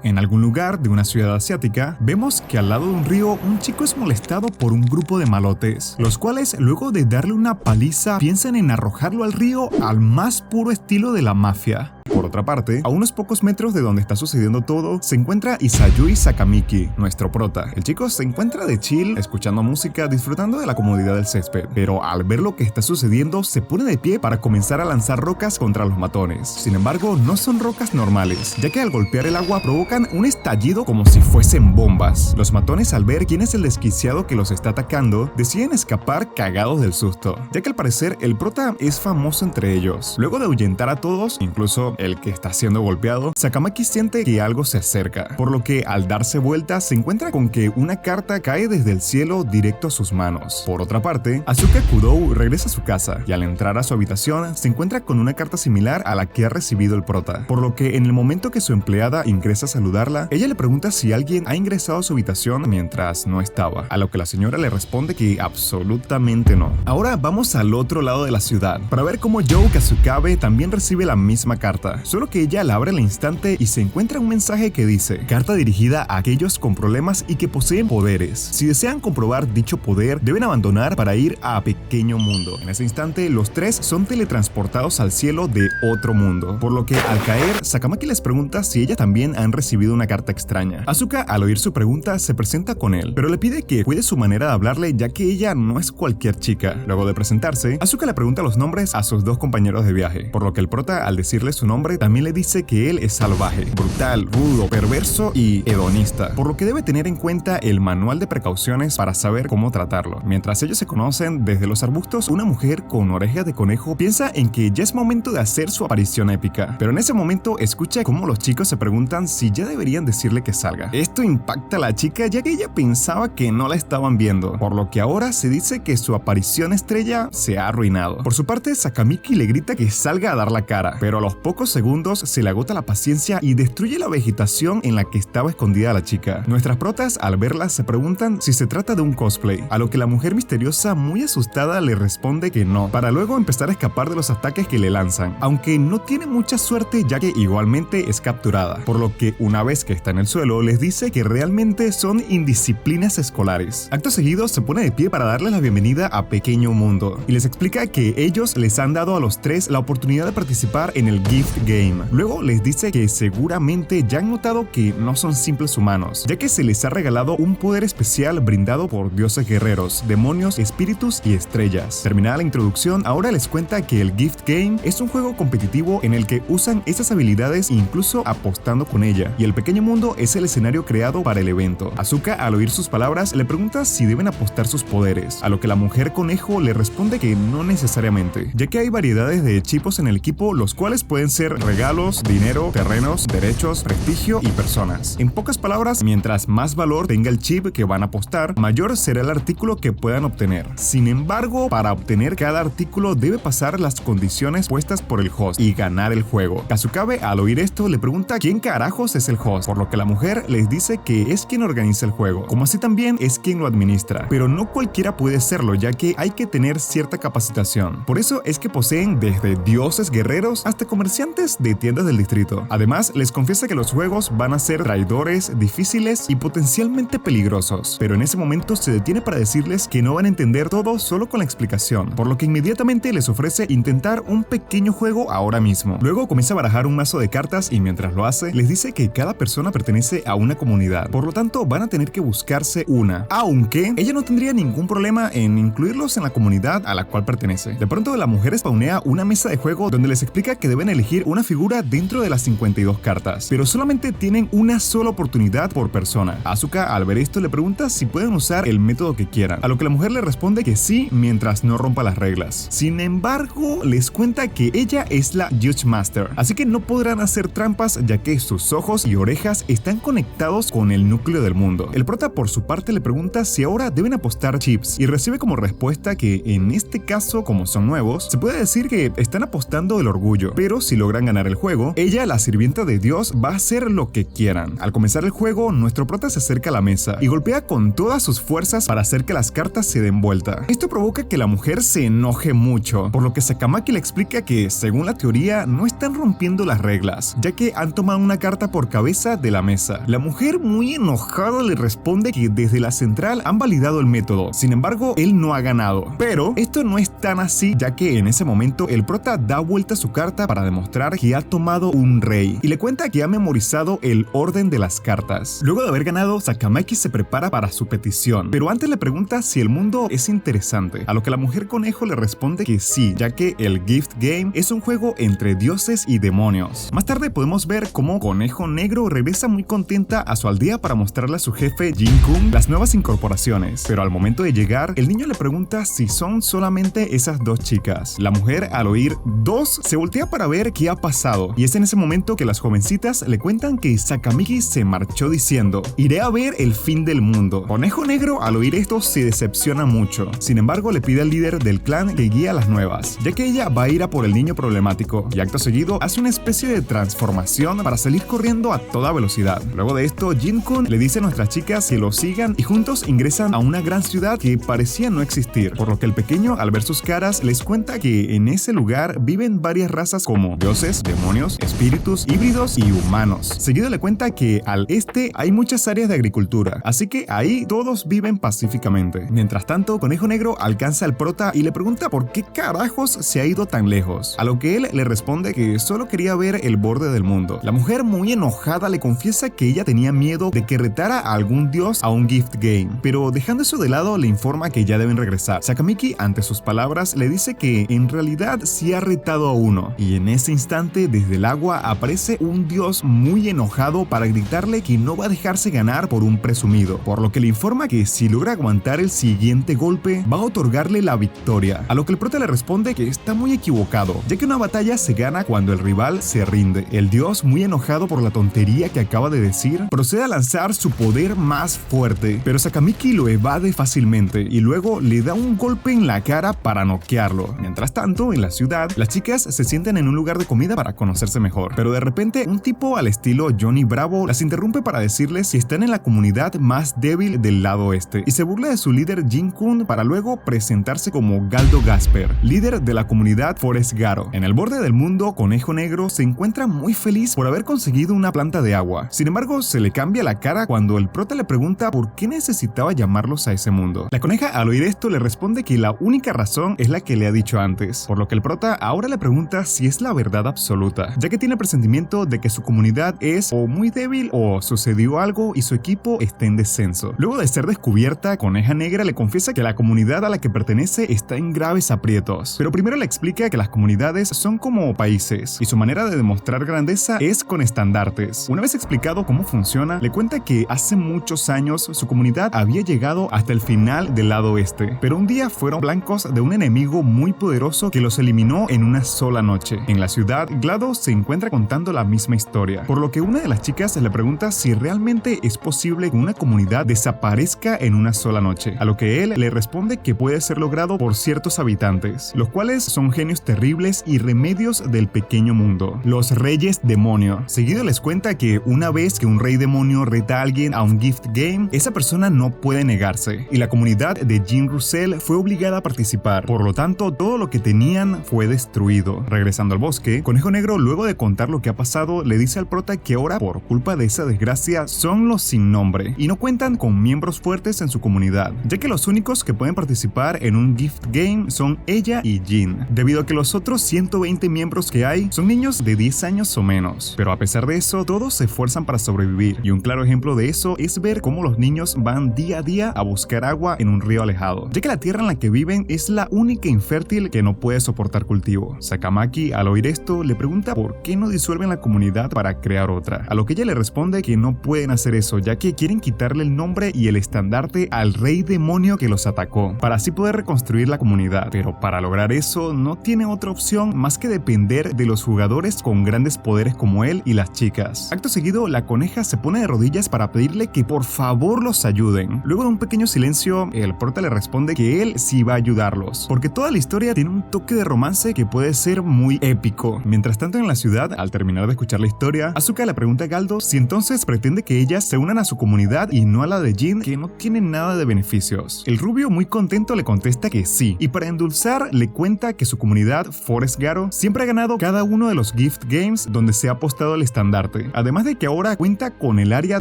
En algún lugar de una ciudad asiática, vemos que al lado de un río un chico es molestado por un grupo de malotes, los cuales luego de darle una paliza piensan en arrojarlo al río al más puro estilo de la mafia. Por otra parte, a unos pocos metros de donde está sucediendo todo, se encuentra Isayui Sakamiki, nuestro prota. El chico se encuentra de chill, escuchando música, disfrutando de la comodidad del césped, pero al ver lo que está sucediendo, se pone de pie para comenzar a lanzar rocas contra los matones. Sin embargo, no son rocas normales, ya que al golpear el agua provocan un estallido como si fuesen bombas. Los matones, al ver quién es el desquiciado que los está atacando, deciden escapar cagados del susto, ya que al parecer el prota es famoso entre ellos. Luego de ahuyentar a todos, incluso el que está siendo golpeado, Sakamaki siente que algo se acerca, por lo que al darse vuelta se encuentra con que una carta cae desde el cielo directo a sus manos. Por otra parte, Asuka Kudou regresa a su casa y al entrar a su habitación se encuentra con una carta similar a la que ha recibido el prota, por lo que en el momento que su empleada ingresa a saludarla, ella le pregunta si alguien ha ingresado a su habitación mientras no estaba, a lo que la señora le responde que absolutamente no. Ahora vamos al otro lado de la ciudad para ver cómo Joe Kazukabe también recibe la misma carta, solo que ella la abre al instante y se encuentra un mensaje que dice: carta dirigida a aquellos con problemas y que poseen poderes. Si desean comprobar dicho poder, deben abandonar para ir a Pequeño Mundo. En ese instante, los tres son teletransportados al cielo de otro mundo, por lo que al caer, Sakamaki les pregunta si ella también han recibido una carta extraña. Asuka, al oír su pregunta, se presenta con él, pero le pide que cuide su manera de hablarle, ya que ella no es cualquier chica. Luego de presentarse, Asuka le pregunta los nombres a sus dos compañeros de viaje, por lo que el prota, al decirle su nombre, también le dice que él es salvaje, brutal, rudo, perverso y hedonista, por lo que debe tener en cuenta el manual de precauciones para saber cómo tratarlo. Mientras ellos se conocen desde los arbustos, una mujer con orejas de conejo piensa en que ya es momento de hacer su aparición épica, pero en ese momento escucha cómo los chicos se preguntan si ya deberían decirle que salga. Esto impacta a la chica, ya que ella pensaba que no la estaban viendo, por lo que ahora se dice que su aparición estrella se ha arruinado. Por su parte, Sakamiki le grita que salga a dar la cara, pero a los pocos segundos se le agota la paciencia y destruye la vegetación en la que estaba escondida la chica. Nuestras protas, al verla, se preguntan si se trata de un cosplay, a lo que la mujer misteriosa, muy asustada, le responde que no, para luego empezar a escapar de los ataques que le lanzan, aunque no tiene mucha suerte, ya que igualmente es capturada, por lo que una vez que está en el suelo les dice que realmente son indisciplinas escolares. Acto seguido se pone de pie para darles la bienvenida a Pequeño Mundo y les explica que ellos les han dado a los tres la oportunidad de participar en el Gift Game. Luego les dice que seguramente ya han notado que no son simples humanos, ya que se les ha regalado un poder especial brindado por dioses guerreros, demonios, espíritus y estrellas. Terminada la introducción, ahora les cuenta que el Gift Game es un juego competitivo en el que usan esas habilidades incluso apostando con ella, y el Pequeño Mundo es el escenario creado para el evento. Asuka, al oír sus palabras, le pregunta si deben apostar sus poderes, a lo que la mujer conejo le responde que no necesariamente, ya que hay variedades de chipos en el equipo, los cuales pueden ser regalos, dinero, terrenos, derechos, prestigio y personas. En pocas palabras, mientras más valor tenga el chip que van a apostar, mayor será el artículo que puedan obtener. Sin embargo, para obtener cada artículo debe pasar las condiciones puestas por el host y ganar el juego. Kazukabe, al oír esto, le pregunta quién carajos es el host, por lo que la mujer les dice que es quien organiza el juego, como así también es quien lo administra, pero no cualquiera puede serlo, ya que hay que tener cierta capacitación. Por eso es que poseen desde dioses guerreros hasta comerciantes de tiendas del distrito. Además, les confiesa que los juegos van a ser traidores, difíciles y potencialmente peligrosos, pero en ese momento se detiene para decirles que no van a entender todo solo con la explicación, por lo que inmediatamente les ofrece intentar un pequeño juego ahora mismo. Luego comienza a barajar un mazo de cartas y mientras lo hace, les dice que cada persona pertenece a una comunidad, por lo tanto van a tener que buscarse una, aunque ella no tendría ningún problema en incluirlos en la comunidad a la cual pertenece. De pronto la mujer spawnea una mesa de juego donde les explica que deben elegir una figura dentro de las 52 cartas, pero solamente tienen una sola oportunidad por persona. Asuka, al ver esto, le pregunta si pueden usar el método que quieran, a lo que la mujer le responde que sí, mientras no rompa las reglas. Sin embargo, les cuenta que ella es la Judge Master, así que no podrán hacer trampas, ya que sus ojos y orejas están conectados con el núcleo del mundo. El prota, por su parte, le pregunta si ahora deben apostar chips y recibe como respuesta que en este caso, como son nuevos, se puede decir que están apostando el orgullo, pero si logran ganar el juego, ella, la sirvienta de Dios, va a hacer lo que quieran. Al comenzar el juego, nuestro prota se acerca a la mesa y golpea con todas sus fuerzas para hacer que las cartas se den vuelta. Esto provoca que la mujer se enoje mucho, por lo que Sakamaki le explica que, según la teoría, no están rompiendo las reglas, ya que han tomado una carta por cabeza de la mesa. La mujer, muy enojada, le responde que desde la central han validado el método, sin embargo él no ha ganado. Pero esto no es tan así, ya que en ese momento el prota da vuelta su carta para demostrar que ha tomado un rey y le cuenta que ha memorizado el orden de las cartas. Luego de haber ganado, Sakamaki se prepara para su petición, pero antes le pregunta si el mundo es interesante, a lo que la mujer conejo le responde que sí, ya que el Gift Game es un juego entre dioses y demonios. Más tarde podemos ver cómo Conejo Negro regresa muy contenta a su aldea para mostrarle a su jefe Jin-kun las nuevas incorporaciones, pero al momento de llegar, el niño le pregunta si son solamente esas dos chicas. La mujer, al oír dos, se voltea para ver qué ha pasado, y es en ese momento que las jovencitas le cuentan que Sakamaki se marchó diciendo: iré a ver el fin del mundo. Conejo Negro, al oír esto, se decepciona mucho. Sin embargo, le pide al líder del clan que guíe a las nuevas, ya que ella va a ir a por el niño problemático, y acto seguido hace una especie de transformación para salir corriendo a toda velocidad. Luego de esto, Jin-kun le dice a nuestras chicas que lo sigan y juntos ingresan a una gran ciudad que parecía no existir, por lo que el pequeño, al ver sus caras, les cuenta que en ese lugar viven varias razas como dioses, demonios, espíritus, híbridos y humanos. Seguido le cuenta que al este hay muchas áreas de agricultura, así que ahí todos viven pacíficamente. Mientras tanto, Conejo Negro alcanza al prota y le pregunta por qué carajos se ha ido tan lejos, a lo que él le responde que solo quería ver el borde del mundo. La mujer, muy enojada, le confiesa que ella tenía miedo de que retara a algún dios a un gift game, pero dejando eso de lado le informa que ya deben regresar. Sakamaki, ante sus palabras, le dice que en realidad sí ha retado a uno, y en ese instante desde el agua aparece un dios muy enojado para gritarle que no va a dejarse ganar por un presumido, por lo que le informa que si logra aguantar el siguiente golpe va a otorgarle la victoria, a lo que el prota le responde que está muy equivocado, ya que una batalla se gana cuando el rival se rinde. El dios, muy enojado por la tontería que acaba de decir, procede a lanzar su poder más fuerte, pero Sakamaki lo evade fácilmente y luego le da un golpe en la cara para noquearlo. Mientras tanto, en la ciudad, las chicas se sientan en un lugar de comida para conocerse mejor, pero de repente un tipo al estilo Johnny Bravo las interrumpe para decirles si están en la comunidad más débil del lado oeste y se burla de su líder Jin-kun para luego presentarse como Galdo Gasper, líder de la comunidad Forest Garo. En el borde del mundo, Conejo Negro se encuentra muy feliz por haber conseguido una planta de agua. Sin embargo, se le cambia la cara cuando el prota le pregunta por qué necesitaba llamarlos a ese mundo. La coneja, al oír esto, le responde que la única razón es la que le ha dicho antes, por lo que el prota ahora le pregunta si es la verdad absoluta, ya que tiene el presentimiento de que su comunidad es o muy débil o sucedió algo y su equipo está en descenso. Luego de ser descubierta, Coneja Negra le confiesa que la comunidad a la que pertenece está en graves aprietos, pero primero le explica que las comunidades son como países y su manera de demostrar grandeza es con estandartes. Una vez explicado cómo funciona, le cuenta que hace muchos años su comunidad había llegado hasta el final del lado oeste, pero un día fueron blancos de un enemigo muy poderoso que los eliminó en una sola noche. En la ciudad, GLaDOS se encuentra contando la misma historia, por lo que una de las chicas le pregunta si realmente es posible que una comunidad desaparezca en una sola noche, a lo que él le responde que puede ser logrado por ciertos habitantes, los cuales son genios terribles y remedios del pequeño mundo, los reyes demonio. Seguido les cuenta que una vez que un rey demonio reta a alguien a un gift game, esa persona no puede negarse, y la comunidad de Jin Russell fue obligada a participar, por lo tanto todo lo que tenían fue destruido. Regresando al bosque, Conejo Negro, luego de contar lo que ha pasado, le dice al prota que ahora, por culpa de esa desgracia, son los sin nombre y no cuentan con miembros fuertes en su comunidad, ya que los únicos que pueden participar en un gift game son ella y Jin, debido a que los otros 120 miembros que hay son niños de 10 años o menos. Pero a pesar de eso, todos se esfuerzan para sobrevivir, y un claro ejemplo de eso es ver cómo los niños van día a día a buscar agua en un río alejado, ya que la tierra en la que viven es la única infértil que no puede soportar cultivo. Sakamaki, al oír esto, le pregunta por qué no disuelven la comunidad para crear otra, a lo que ella le responde que no pueden hacer eso, ya que quieren quitarle el nombre y el estandarte al rey demonio que los atacó, para así poder reconstruir la comunidad. Pero para lograr eso, no tiene otra opción más que depender de los jugadores con grandes poderes como él y las chicas. Acto seguido, la coneja se pone de rodillas para pedirle que por favor los ayuden. Luego de un pequeño silencio, el prota le responde que él sí va a ayudarlos, niños, porque toda la historia tiene un toque de romance que puede ser muy épico. Mientras tanto en la ciudad, al terminar de escuchar la historia, Asuka le pregunta a Galdo si entonces pretende que ellas se unan a su comunidad y no a la de Jin, que no tiene nada de beneficios. El rubio muy contento le contesta que sí, y para endulzar le cuenta que su comunidad, Forest Garo, siempre ha ganado cada uno de los Gift Games donde se ha apostado el estandarte, además de que ahora cuenta con el área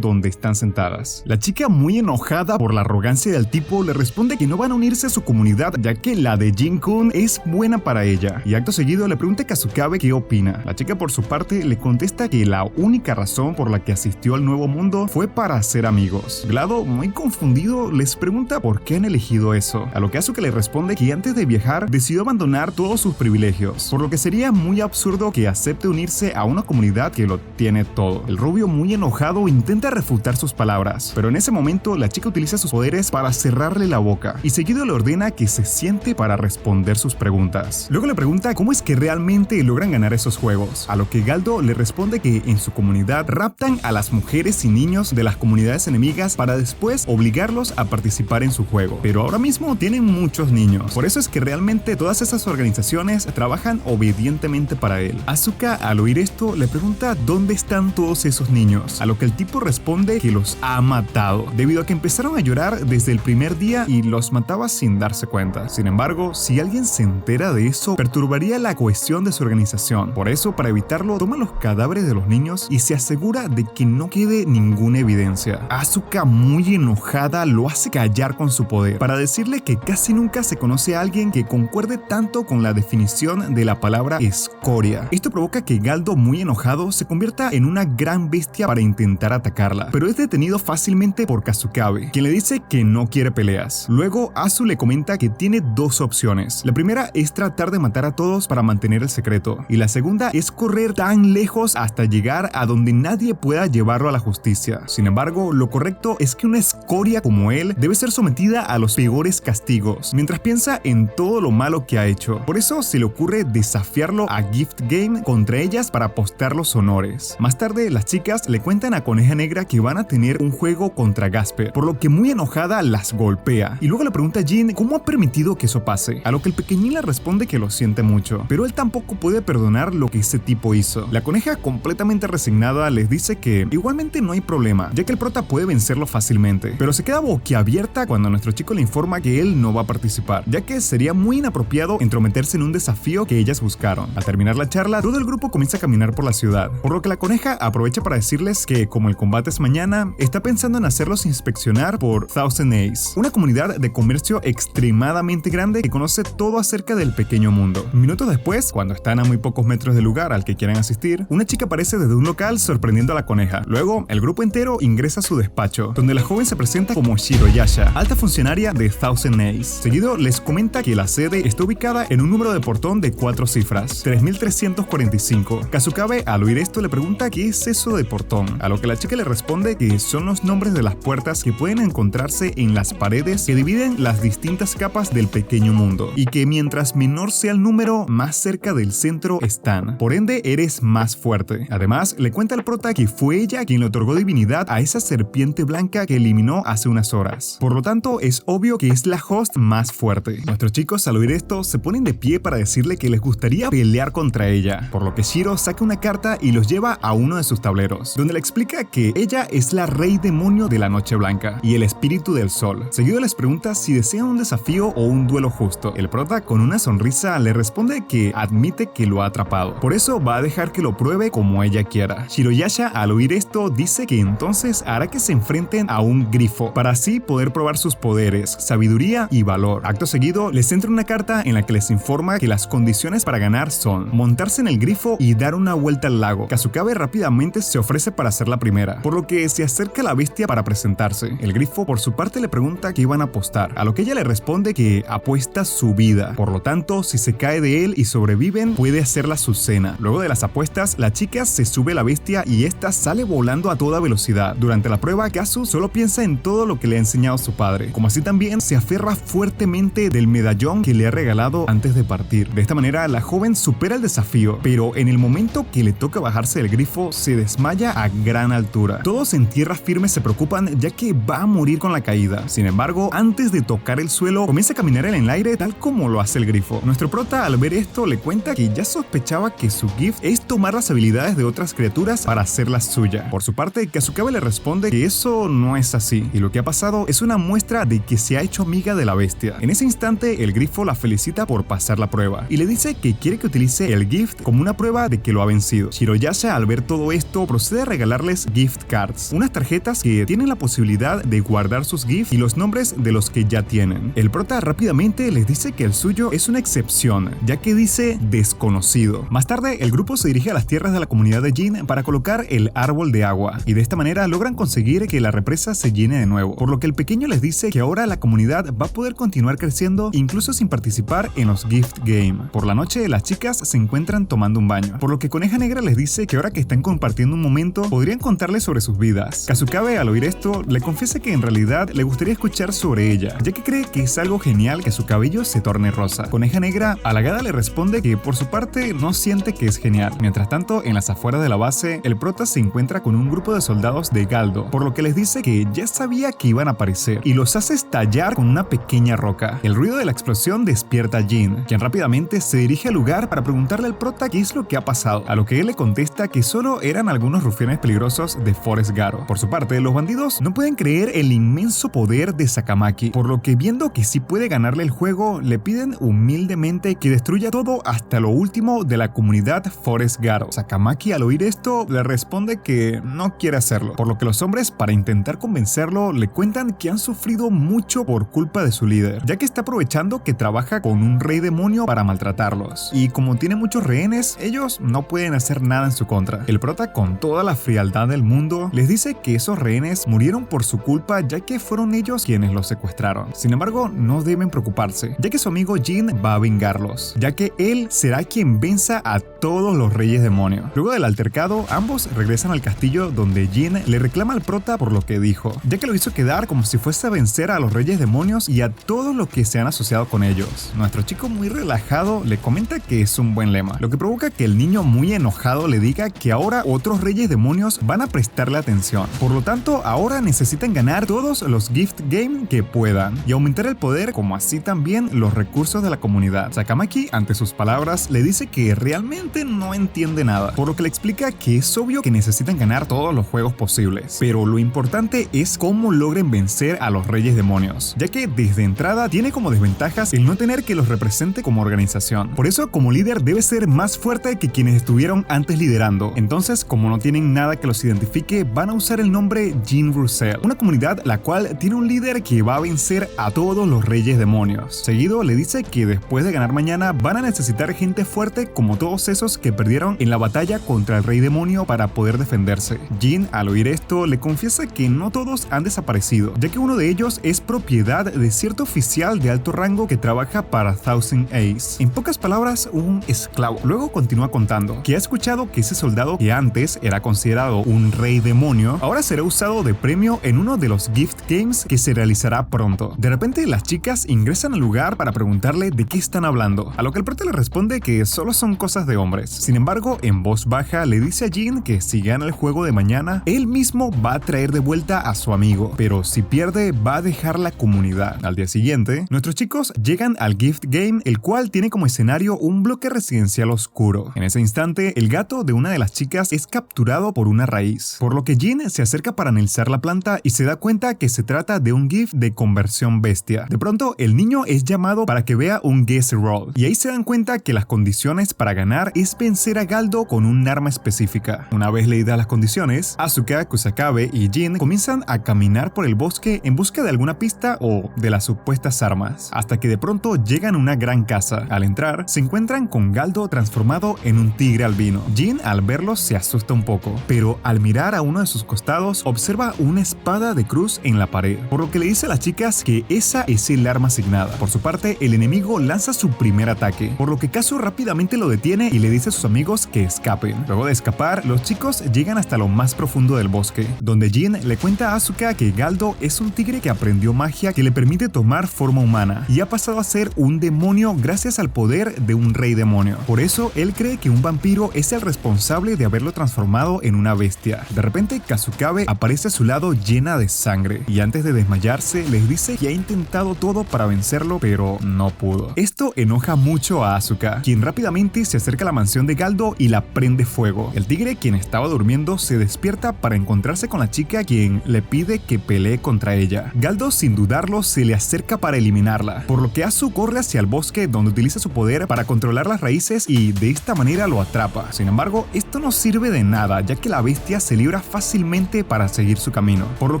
donde están sentadas. La chica, muy enojada por la arrogancia del tipo, le responde que no van a unirse a su comunidad ya que la de Jin-kun es buena para ella, y acto seguido le pregunta a Kasukabe qué opina. La chica por su parte le contesta que la única razón por la que asistió al nuevo mundo fue para hacer amigos. Glado, muy confundido, les pregunta por qué han elegido eso, a lo que Asuka le responde que antes de viajar decidió abandonar todos sus privilegios, por lo que sería muy absurdo que acepte unirse a una comunidad que lo tiene todo. El rubio, muy enojado, intenta refutar sus palabras, pero en ese momento la chica utiliza sus poderes para cerrarle la boca y seguido le ordena que se siente para responder sus preguntas. Luego le pregunta cómo es que realmente logran ganar esos juegos, a lo que Galdo le responde que en su comunidad raptan a las mujeres y niños de las comunidades enemigas para después obligarlos a participar en su juego, pero ahora mismo tienen muchos niños, por eso es que realmente todas esas organizaciones trabajan obedientemente para él. Asuka, al oír esto, le pregunta dónde están todos esos niños, a lo que el tipo responde que los ha matado, debido a que empezaron a llorar desde el primer día y los mataba sin darse cuenta. Sin embargo, si alguien se entera de eso, perturbaría la cohesión de su organización. Por eso, para evitarlo, toma los cadáveres de los niños y se asegura de que no quede ninguna evidencia. Asuka, muy enojada, lo hace callar con su poder, para decirle que casi nunca se conoce a alguien que concuerde tanto con la definición de la palabra escoria. Esto provoca que Galdo, muy enojado, se convierta en una gran bestia para intentar atacarla, pero es detenido fácilmente por Kasukabe, quien le dice que no quiere peleas. Luego, Asu le comenta que tiene dos opciones. La primera es tratar de matar a todos para mantener el secreto, y la segunda es correr tan lejos hasta llegar a donde nadie pueda llevarlo a la justicia. Sin embargo, lo correcto es que una escoria como él debe ser sometida a los peores castigos, mientras piensa en todo lo malo que ha hecho. Por eso se le ocurre desafiarlo a Gift Game contra ellas para apostar los honores. Más tarde, las chicas le cuentan a Coneja Negra que van a tener un juego contra Gasper, por lo que muy enojada las golpea, y luego le pregunta a Jin cómo ha permitido que eso pase, a lo que el pequeñín le responde que lo siente mucho, pero él tampoco puede perdonar lo que ese tipo hizo. La coneja, completamente resignada, les dice que igualmente no hay problema, ya que el prota puede vencerlo fácilmente, pero se queda boquiabierta cuando nuestro chico le informa que él no va a participar, ya que sería muy inapropiado entrometerse en un desafío que ellas buscaron. Al terminar la charla, todo el grupo comienza a caminar por la ciudad, por lo que la coneja aprovecha para decirles que, como el combate es mañana, está pensando en hacerlos inspeccionar por Thousand Ace, una comunidad de comercio extremadamente grande que conoce todo acerca del pequeño mundo. Minutos después, cuando están a muy pocos metros del lugar al que quieren asistir, una chica aparece desde un local sorprendiendo a la coneja. Luego, el grupo entero ingresa a su despacho, donde la joven se presenta como Shiroyasha, alta funcionaria de Thousand Ace. Seguido, les comenta que la sede está ubicada en un número de portón de 4 cifras, 3345. Kasukabe, al oír esto, le pregunta qué es eso de portón, a lo que la chica le responde que son los nombres de las puertas que pueden encontrarse en las paredes que dividen las distintas capas del pequeño mundo, y que mientras menor sea el número, más cerca del centro están. Por ende, eres más fuerte. Además, le cuenta al prota que fue ella quien le otorgó divinidad a esa serpiente blanca que eliminó hace unas horas. Por lo tanto, es obvio que es la host más fuerte. Nuestros chicos, al oír esto, se ponen de pie para decirle que les gustaría pelear contra ella, por lo que Shiro saca una carta y los lleva a uno de sus tableros, donde le explica que ella es la rey demonio de la noche blanca y el espíritu del sol. Seguido les pregunta si desean un desafío o un duelo justo. El prota, con una sonrisa, le responde que admite que lo ha atrapado, por eso va a dejar que lo pruebe como ella quiera. Shiroyasha, al oír esto, dice que entonces hará que se enfrenten a un grifo, para así poder probar sus poderes, sabiduría y valor. Acto seguido, les entra una carta en la que les informa que las condiciones para ganar son montarse en el grifo y dar una vuelta al lago. Kasukabe rápidamente se ofrece para hacer la primera, por lo que se acerca a la bestia para presentarse. El grifo, por su parte, le pregunta qué iban a apostar, a lo que ella le responde que apuesta su vida. Por lo tanto, si se cae de él y sobreviven, puede hacerla su cena. Luego de las apuestas, la chica se sube a la bestia y esta sale volando a toda velocidad. Durante la prueba, Kazu solo piensa en todo lo que le ha enseñado su padre, como así también se aferra fuertemente del medallón que le ha regalado antes de partir. De esta manera, la joven supera el desafío, pero en el momento que le toca bajarse del grifo, se desmaya a gran altura. Todos en tierra firme se preocupan ya que va a morir con la caída. Sin embargo, antes de tocar el suelo, comienza a caminar en el aire tal como lo hace el grifo. Nuestro prota al ver esto le cuenta que ya sospechaba que su gift es tomar las habilidades de otras criaturas para hacerlas suya. Por su parte, Kasukabe le responde que eso no es así y lo que ha pasado es una muestra de que se ha hecho amiga de la bestia. En ese instante, el grifo la felicita por pasar la prueba y le dice que quiere que utilice el gift como una prueba de que lo ha vencido. Shiroyasha, al ver todo esto, procede a regalarles gift cards, unas tarjetas que tienen la posibilidad de guardar sus gifts y los nombres de los que ya tienen. El prota rápidamente les dice que el suyo es una excepción, ya que dice desconocido. Más tarde, el grupo se dirige a las tierras de la comunidad de Jin para colocar el árbol de agua y de esta manera logran conseguir que la represa se llene de nuevo, por lo que el pequeño les dice que ahora la comunidad va a poder continuar creciendo incluso sin participar en los gift game. Por la noche, las chicas se encuentran tomando un baño, por lo que Coneja Negra les dice que ahora que están compartiendo un momento podrían contarles sobre sus vidas. Kasukabe, al oír esto, le confiesa que en realidad le gustaría escuchar sobre ella, ya que cree que es algo genial que su cabello se torne rosa. Coneja Negra, halagada, le responde que por su parte no siente que es genial. Mientras tanto, en las afueras de la base, el prota se encuentra con un grupo de soldados de Galdo, por lo que les dice que ya sabía que iban a aparecer y los hace estallar con una pequeña roca. El ruido de la explosión despierta a Jin, quien rápidamente se dirige al lugar para preguntarle al prota qué es lo que ha pasado, a lo que él le contesta que solo eran algunos rufianes peligrosos de Forest Garo. Por su parte, los bandidos no pueden creer el inmenso poder de Sakamaki, por lo que viendo que sí puede ganarle el juego, le piden humildemente que destruya todo hasta lo último de la comunidad Forest Garo. Sakamaki, al oír esto, le responde que no quiere hacerlo, por lo que los hombres, para intentar convencerlo, le cuentan que han sufrido mucho por culpa de su líder, ya que está aprovechando que trabaja con un rey demonio para maltratarlos, y como tiene muchos rehenes, ellos no pueden hacer nada en su contra. El prota, con toda la frialdad del mundo, les dice que esos rehenes murieron por su culpa, ya que fueron ellos quienes los secuestraron. Sin embargo, no deben preocuparse, ya que su amigo Jin va a vengarlos, ya que él será quien venza a todos los reyes demonios. Luego del altercado, ambos regresan al castillo donde Jin le reclama al prota por lo que dijo, ya que lo hizo quedar como si fuese a vencer a los reyes demonios y a todos los que se han asociado con ellos. Nuestro chico, muy relajado, le comenta que es un buen lema, lo que provoca que el niño, muy enojado, le diga que ahora otros reyes demonios van a prestarle atención. Por lo tanto, ahora necesitan ganar todos los gift game que puedan y aumentar el poder, como así también los recursos de la comunidad. Sakamaki, ante sus palabras, le dice que realmente no entiende nada, por lo que le explica que es obvio que necesitan ganar todos los juegos posibles, pero lo importante es cómo logren vencer a los reyes demonios, ya que desde entrada tiene como desventajas el no tener que los represente como organización. Por eso, como líder debe ser más fuerte que quienes estuvieron antes liderando. Entonces, como no tienen nada que los identifique, van a usar el nombre Jin Russell, una comunidad la cual tiene un líder que va a vencer a todos los reyes demonios. Seguido le dice que después de ganar mañana van a necesitar gente fuerte como todos esos que perdieron en la batalla contra el rey demonio para poder defenderse. Jin, al oír esto, le confiesa que no todos han desaparecido, ya que uno de ellos es propiedad de cierto oficial de alto rango que trabaja para Thousand Ace. En pocas palabras, un esclavo. Luego continúa contando que ha escuchado que ese soldado, que antes era considerado un rey demonio, ahora será usado de premio en uno de los gift games que se realizará pronto. De repente, las chicas ingresan al lugar para preguntarle de qué están hablando, a lo que el prota le responde que solo son cosas de hombres. Sin embargo, en voz baja le dice a Jin que si gana el juego de mañana, él mismo va a traer de vuelta a su amigo, pero si pierde va a dejar la comunidad. Al día siguiente, nuestros chicos llegan al gift game, el cual tiene como escenario un bloque residencial oscuro. En ese instante, el gato de una de las chicas es capturado por una raíz, por lo que Jin se acerca para analizar la planta y se da cuenta que se trata de un gift de conversión bestia. De pronto, el niño es llamado para que vea un guess roll, y ahí se dan cuenta que las condiciones para ganar es vencer a Galdo con un arma específica. Una vez leídas las condiciones, Asuka, Kusakabe y Jin comienzan a caminar por el bosque en busca de alguna pista o de las supuestas armas, hasta que de pronto llegan a una gran casa. Al entrar, se encuentran con Galdo transformado en un tigre albino. Jin, al verlo, se asusta un poco, pero al mirar a uno de sus costados, observa una espada de cruz en la pared, por lo que le dice a las chicas que esa es el arma asignada. Por su parte, el enemigo lanza su primer ataque, por lo que Kazu rápidamente lo detiene y le dice a sus amigos que escapen. Luego de escapar, los chicos llegan hasta lo más profundo del bosque, donde Jin le cuenta a Asuka que Galdo es un tigre que aprendió magia que le permite tomar forma humana y ha pasado a ser un demonio gracias al poder de un rey demonio. Por eso, él cree que un vampiro es el responsable de haberlo transformado en una bestia. De repente, Kasukabe aparece a su lado llena de sangre y antes de desmayarse les dice que ha intentado todo para vencer hacerlo, pero no pudo. Esto enoja mucho a Asuka, quien rápidamente se acerca a la mansión de Galdo y la prende fuego. El tigre, quien estaba durmiendo, se despierta para encontrarse con la chica, quien le pide que pelee contra ella. Galdo, sin dudarlo, se le acerca para eliminarla, por lo que Asu corre hacia el bosque, donde utiliza su poder para controlar las raíces y de esta manera lo atrapa. Sin embargo, esto no sirve de nada, ya que la bestia se libra fácilmente para seguir su camino, por lo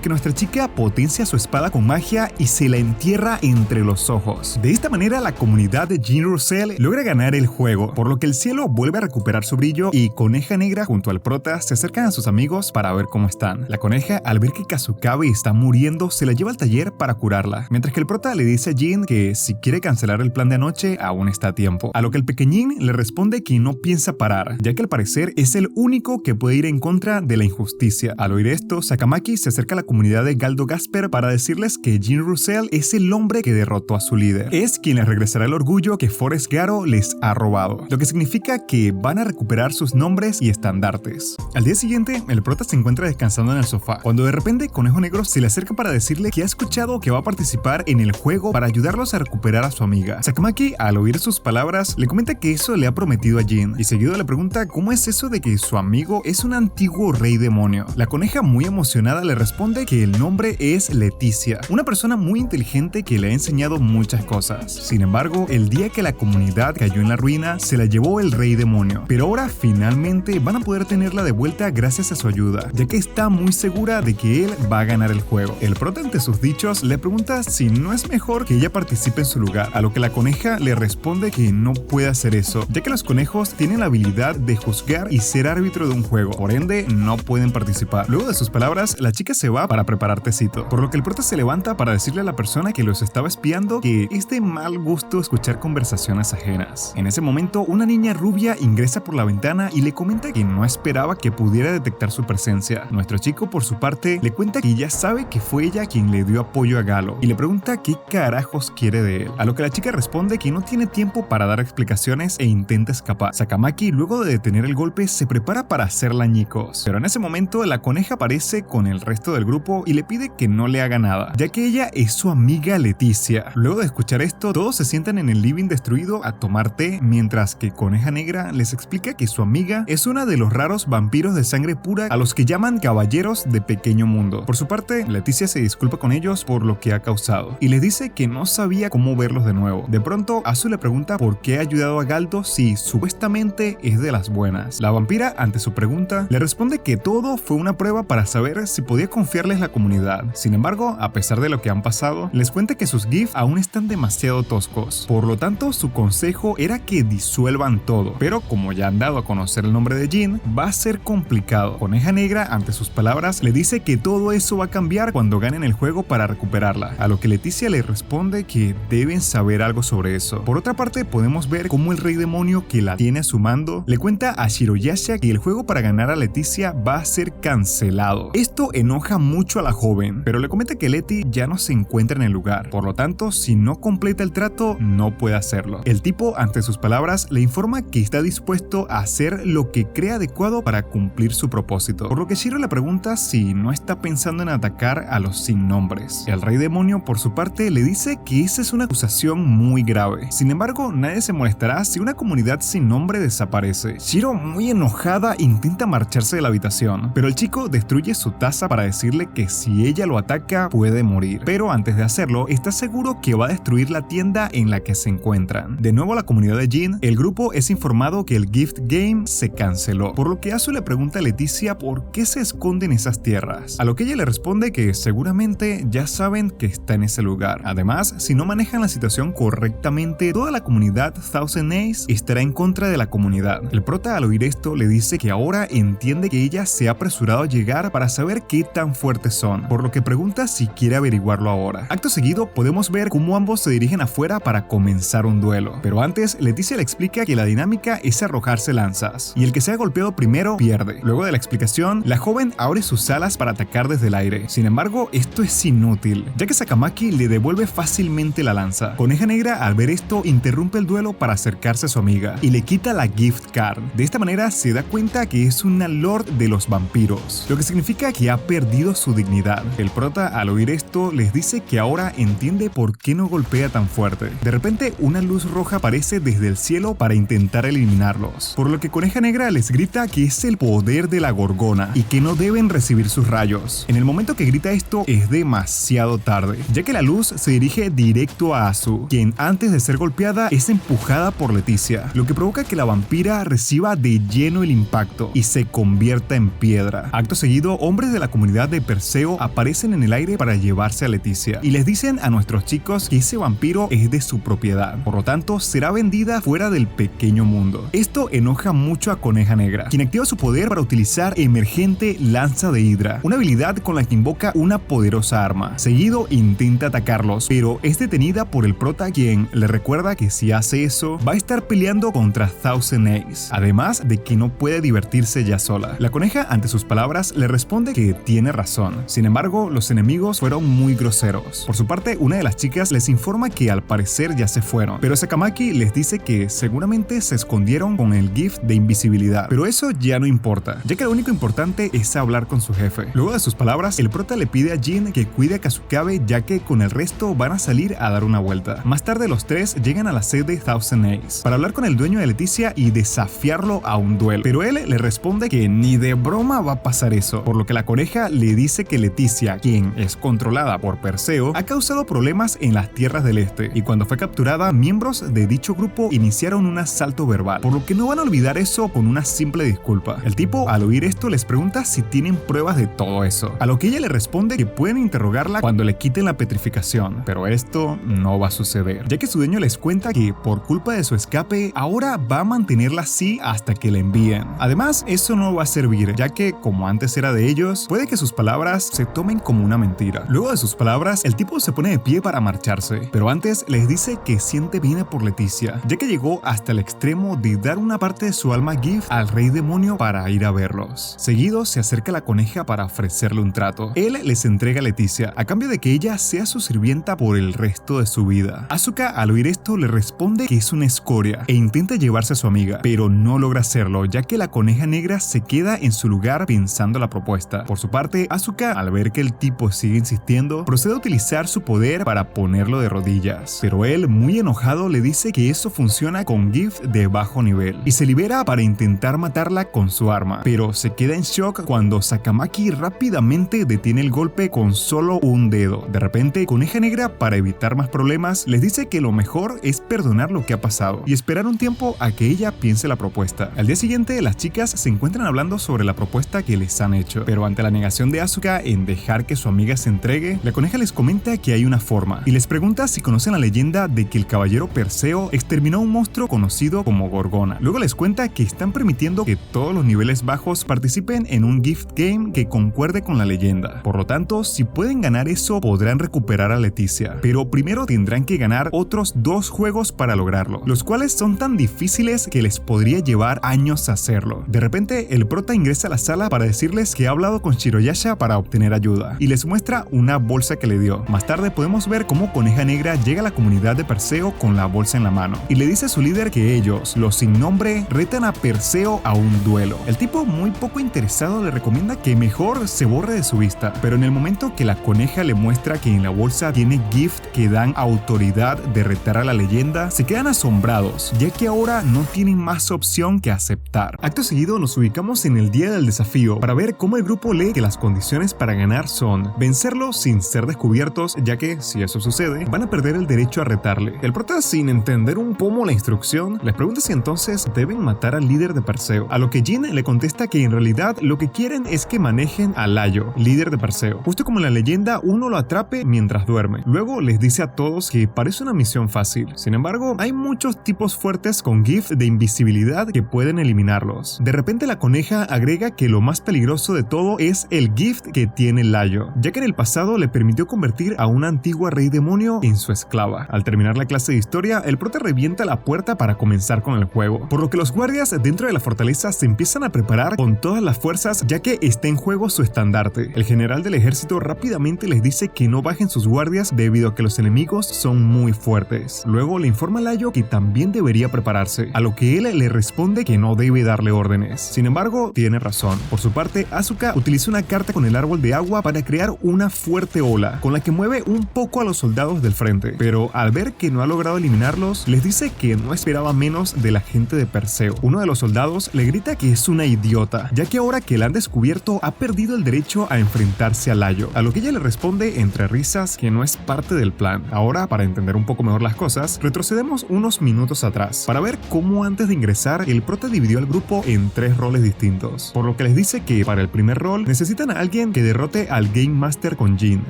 que nuestra chica potencia su espada con magia y se la entierra entre los ojos. De esta manera, la comunidad de Jin Russell logra ganar el juego, por lo que el cielo vuelve a recuperar su brillo y Coneja Negra junto al prota se acercan a sus amigos para ver cómo están. La coneja, al ver que Kasukabe está muriendo, se la lleva al taller para curarla, mientras que el prota le dice a Jin que si quiere cancelar el plan de anoche aún está a tiempo, a lo que el pequeñín le responde que no piensa parar, ya que al parecer es el único que puede ir en contra de la injusticia. Al oír esto, Sakamaki se acerca a la comunidad de Galdo Gasper para decirles que Jin Russell es el hombre que derrotó a su líder, es quien les regresará el orgullo que Forest Garo les ha robado, lo que significa que van a recuperar sus nombres y estandartes. Al día siguiente, el prota se encuentra descansando en el sofá, cuando de repente Conejo Negro se le acerca para decirle que ha escuchado que va a participar en el juego para ayudarlos a recuperar a su amiga. Sakamaki, al oír sus palabras, le comenta que eso le ha prometido a Jin, y seguido le pregunta cómo es eso de que su amigo es un antiguo rey demonio. La coneja, muy emocionada, le responde que el nombre es Leticia, una persona muy inteligente que le ha enseñado muchas cosas. Sin embargo, el día que la comunidad cayó en la ruina, se la llevó el rey demonio, pero ahora finalmente van a poder tenerla de vuelta gracias a su ayuda, ya que está muy segura de que él va a ganar el juego. El prota, ante sus dichos, le pregunta si no es mejor que ella participe en su lugar, a lo que la coneja le responde que no puede hacer eso, ya que los conejos tienen la habilidad de juzgar y ser árbitro de un juego, por ende no pueden participar. Luego de sus palabras, la chica se va para preparar tecito, por lo que el prota se levanta para decirle a la persona que los estaba espiando que es de mal gusto escuchar conversaciones ajenas. En ese momento, una niña rubia ingresa por la ventana y le comenta que no esperaba que pudiera detectar su presencia. Nuestro chico, por su parte, le cuenta que ya sabe que fue ella quien le dio apoyo a Galo y le pregunta qué carajos quiere de él, a lo que la chica responde que no tiene tiempo para dar explicaciones e intenta escapar. Sakamaki, luego de detener el golpe, se prepara para hacerla añicos, pero en ese momento la coneja aparece con el resto del grupo y le pide que no le haga nada, ya que ella es su amiga Leticia. Luego de escuchar esto, todos se sientan en el living destruido a tomar té, mientras que Coneja Negra les explica que su amiga es una de los raros vampiros de sangre pura a los que llaman caballeros de pequeño mundo. Por su parte, Leticia se disculpa con ellos por lo que ha causado y les dice que no sabía cómo verlos de nuevo. De pronto, Asu le pregunta por qué ha ayudado a Galdo si supuestamente es de las buenas. La vampira, ante su pregunta, le responde que todo fue una prueba para saber si podía confiarles la comunidad. Sin embargo, a pesar de lo que han pasado, les cuenta que sus GIF aún están demasiado toscos. Por lo tanto, su consejo era que disuelvan todo, pero como ya han dado a conocer el nombre de Jin, va a ser complicado. Coneja Negra, ante sus palabras, le dice que todo eso va a cambiar cuando ganen el juego para recuperarla, a lo que Leticia le responde que deben saber algo sobre eso. Por otra parte, podemos ver cómo el rey demonio que la tiene a su mando le cuenta a Shiroyasha que el juego para ganar a Leticia va a ser cancelado. Esto enoja mucho a la joven, pero le comenta que Leti ya no se encuentra en el lugar, por lo tanto, si no completa el trato, no puede hacerlo. El tipo, ante sus palabras, le informa que está dispuesto a hacer lo que crea adecuado para cumplir su propósito, por lo que Shiro le pregunta si no está pensando en atacar a los sin nombres. El rey demonio, por su parte, le dice que esa es una acusación muy grave. Sin embargo, nadie se molestará si una comunidad sin nombre desaparece. Shiro, muy enojada, intenta marcharse de la habitación, pero el chico destruye su taza para decirle que si ella lo ataca, puede morir. Pero antes de hacerlo, está seguro que va a destruir la tienda en la que se encuentran. De nuevo a la comunidad de Jin, el grupo es informado que el Gift Game se canceló, por lo que Asu le pregunta a Leticia por qué se esconde en esas tierras, a lo que ella le responde que seguramente ya saben que está en ese lugar. Además, si no manejan la situación correctamente, toda la comunidad Thousand Ace estará en contra de la comunidad. El prota, al oír esto, le dice que ahora entiende que ella se ha apresurado a llegar para saber qué tan fuertes son, por lo que pregunta si quiere averiguarlo ahora. Acto seguido, podemos ver cómo ambos se dirigen afuera para comenzar un duelo, pero antes Leticia le explica que la dinámica es arrojarse lanzas, y el que sea golpeado primero pierde. Luego de la explicación, la joven abre sus alas para atacar desde el aire. Sin embargo, esto es inútil, ya que Sakamaki le devuelve fácilmente la lanza. Coneja Negra, al ver esto, interrumpe el duelo para acercarse a su amiga y le quita la gift card. De esta manera se da cuenta que es una lord de los vampiros, lo que significa que ha perdido su dignidad. El prota, al oír esto, les dice que ahora entiende por qué no golpea tan fuerte. De repente, una luz roja aparece desde el cielo para intentar eliminarlos, por lo que Coneja Negra les grita que es el poder de la Gorgona y que no deben recibir sus rayos. En el momento que grita esto es demasiado tarde, ya que la luz se dirige directo a Azu, quien antes de ser golpeada es empujada por Leticia, lo que provoca que la vampira reciba de lleno el impacto y se convierta en piedra. Acto seguido, hombres de la comunidad de Perseo aparecen en el aire para llevarse a Leticia y les dicen a nuestros chicos que ese vampiro es de su propiedad, por lo tanto será vendida fuera del pequeño mundo. Esto enoja mucho a Coneja Negra, quien activa su poder para utilizar Emergente Lanza de Hidra, una habilidad con la que invoca una poderosa arma. Seguido intenta atacarlos, pero es detenida por el prota, quien le recuerda que si hace eso va a estar peleando contra Thousand Ace, además de que no puede divertirse ya sola. La coneja, ante sus palabras, le responde que tiene razón. Sin embargo, los enemigos fueron muy groseros. Por su parte, una de las chicas les informa que al parecer ya se fueron, pero Sakamaki les dice que seguramente se escondieron con el gift de invisibilidad, pero eso ya no importa, ya que lo único importante es hablar con su jefe. Luego de sus palabras, el prota le pide a Jin que cuide a Kasukabe, ya que con el resto van a salir a dar una vuelta. Más tarde, los tres llegan a la sede de Thousand Ace para hablar con el dueño de Leticia y desafiarlo a un duelo, pero él le responde que ni de broma va a pasar eso, por lo que la coneja le dice que Leticia, quien es controlada por Perseo, ha causado problemas en las tierras del este, y cuando fue capturada, miembros de dicho grupo iniciaron un asalto verbal, por lo que no van a olvidar eso con una simple disculpa. El tipo, al oír esto, les pregunta si tienen pruebas de todo eso, a lo que ella le responde que pueden interrogarla cuando le quiten la petrificación, pero esto no va a suceder, ya que su dueño les cuenta que por culpa de su escape, ahora va a mantenerla así hasta que la envíen. Además, eso no va a servir, ya que, como antes era de ellos, puede que sus palabras se tomen como una mentira. Luego de sus palabras, el tipo se pone de pie para marcharse, pero antes les dice que siente pena por Leticia, ya que llegó hasta el extremo de dar una parte de su alma gift al rey demonio para ir a verlos. Seguido, se acerca a la coneja para ofrecerle un trato. Él les entrega a Leticia, a cambio de que ella sea su sirvienta por el resto de su vida. Asuka, al oír esto, le responde que es una escoria e intenta llevarse a su amiga, pero no logra hacerlo, ya que la coneja negra se queda en su lugar pensando la propuesta. Por su parte, Asuka, al ver que el tipo sigue insistiendo, procede a utilizar su poder para ponerlo de rodillas, pero él, muy enojado, le dice que eso funciona con gift de bajo nivel y se libera para intentar matarla con su arma, pero se queda en shock cuando Sakamaki rápidamente detiene el golpe con solo un dedo. De repente, Coneja Negra, para evitar más problemas, les dice que lo mejor es perdonar lo que ha pasado y esperar un tiempo a que ella piense la propuesta. Al día siguiente, las chicas se encuentran hablando sobre la propuesta que les han hecho, pero ante la negación de Asuka en dejar que su amiga se entregue, la coneja les comenta que hay una forma y les pregunta si conocen la leyenda de que el caballero Perseo exterminó a un monstruo conocido como Gorgona. Luego les cuenta que están permitiendo que todos los niveles bajos participen en un gift game que concuerde con la leyenda. Por lo tanto, si pueden ganar eso, podrán recuperar a Leticia, pero primero tendrán que ganar otros 2 juegos para lograrlo, los cuales son tan difíciles que les podría llevar años hacerlo. De repente, el prota ingresa a la sala para decirles que ha hablado con Shiroyasha para obtener ayuda y les muestra una bolsa que le dio. Más tarde podemos ver cómo Coneja Negra llega a la comunidad de Perseo con la bolsa en la mano y le dice a su líder que ellos, los sin nombre, retan a Perseo a un duelo. El tipo, muy poco interesado, le recomienda que mejor se borre de su vista, pero en el momento que la coneja le muestra que en la bolsa tiene gift que dan autoridad de retar a la leyenda, se quedan asombrados, ya que ahora no tienen más opción que aceptar. Acto seguido, nos ubicamos en el día del desafío para ver cómo el grupo lee que las condiciones para ganar son vencerlo sin ser descubiertos, ya que si eso sucede, van a perder el derecho a retarle. El prota, sin entender un pomo la instrucción, les pregunta si entonces deben matar al líder de Perseo, a lo que Jin le contesta que en realidad lo que quieren es que manejen a Layo, líder de Perseo, justo como en la leyenda uno lo atrape mientras duerme. Luego les dice a todos que parece una misión fácil, sin embargo hay muchos tipos fuertes con gift de invisibilidad que pueden eliminarlos. De repente la coneja agrega que lo más peligroso de todo es el gift que tiene Layo, ya que en el pasado le permitió convertir a una antigua rey demonio en su esclava. Al terminar la clase de historia, el prota revienta la puerta para comenzar con el juego, por lo que los guardias dentro de la fortaleza se empiezan a preparar con todas las fuerzas, ya que está en juego su estandarte. El general del ejército rápidamente les dice que no bajen sus guardias debido a que los enemigos son muy fuertes. Luego le informa a Layo que también debería prepararse, a lo que él le responde que no debe darle órdenes. Sin embargo, tiene razón. Por su parte, Asuka utiliza una carta con el árbol de agua para crear una fuerte ola, con la que mueve un poco a los soldados soldados del frente, pero al ver que no ha logrado eliminarlos, les dice que no esperaba menos de la gente de Perseo. Uno de los soldados le grita que es una idiota, ya que ahora que la han descubierto ha perdido el derecho a enfrentarse a Layo, a lo que ella le responde entre risas que no es parte del plan. Ahora, para entender un poco mejor las cosas, retrocedemos unos minutos atrás para ver cómo antes de ingresar el prota dividió al grupo en 3 roles distintos, por lo que les dice que para el primer rol necesitan a alguien que derrote al Game Master con Jin.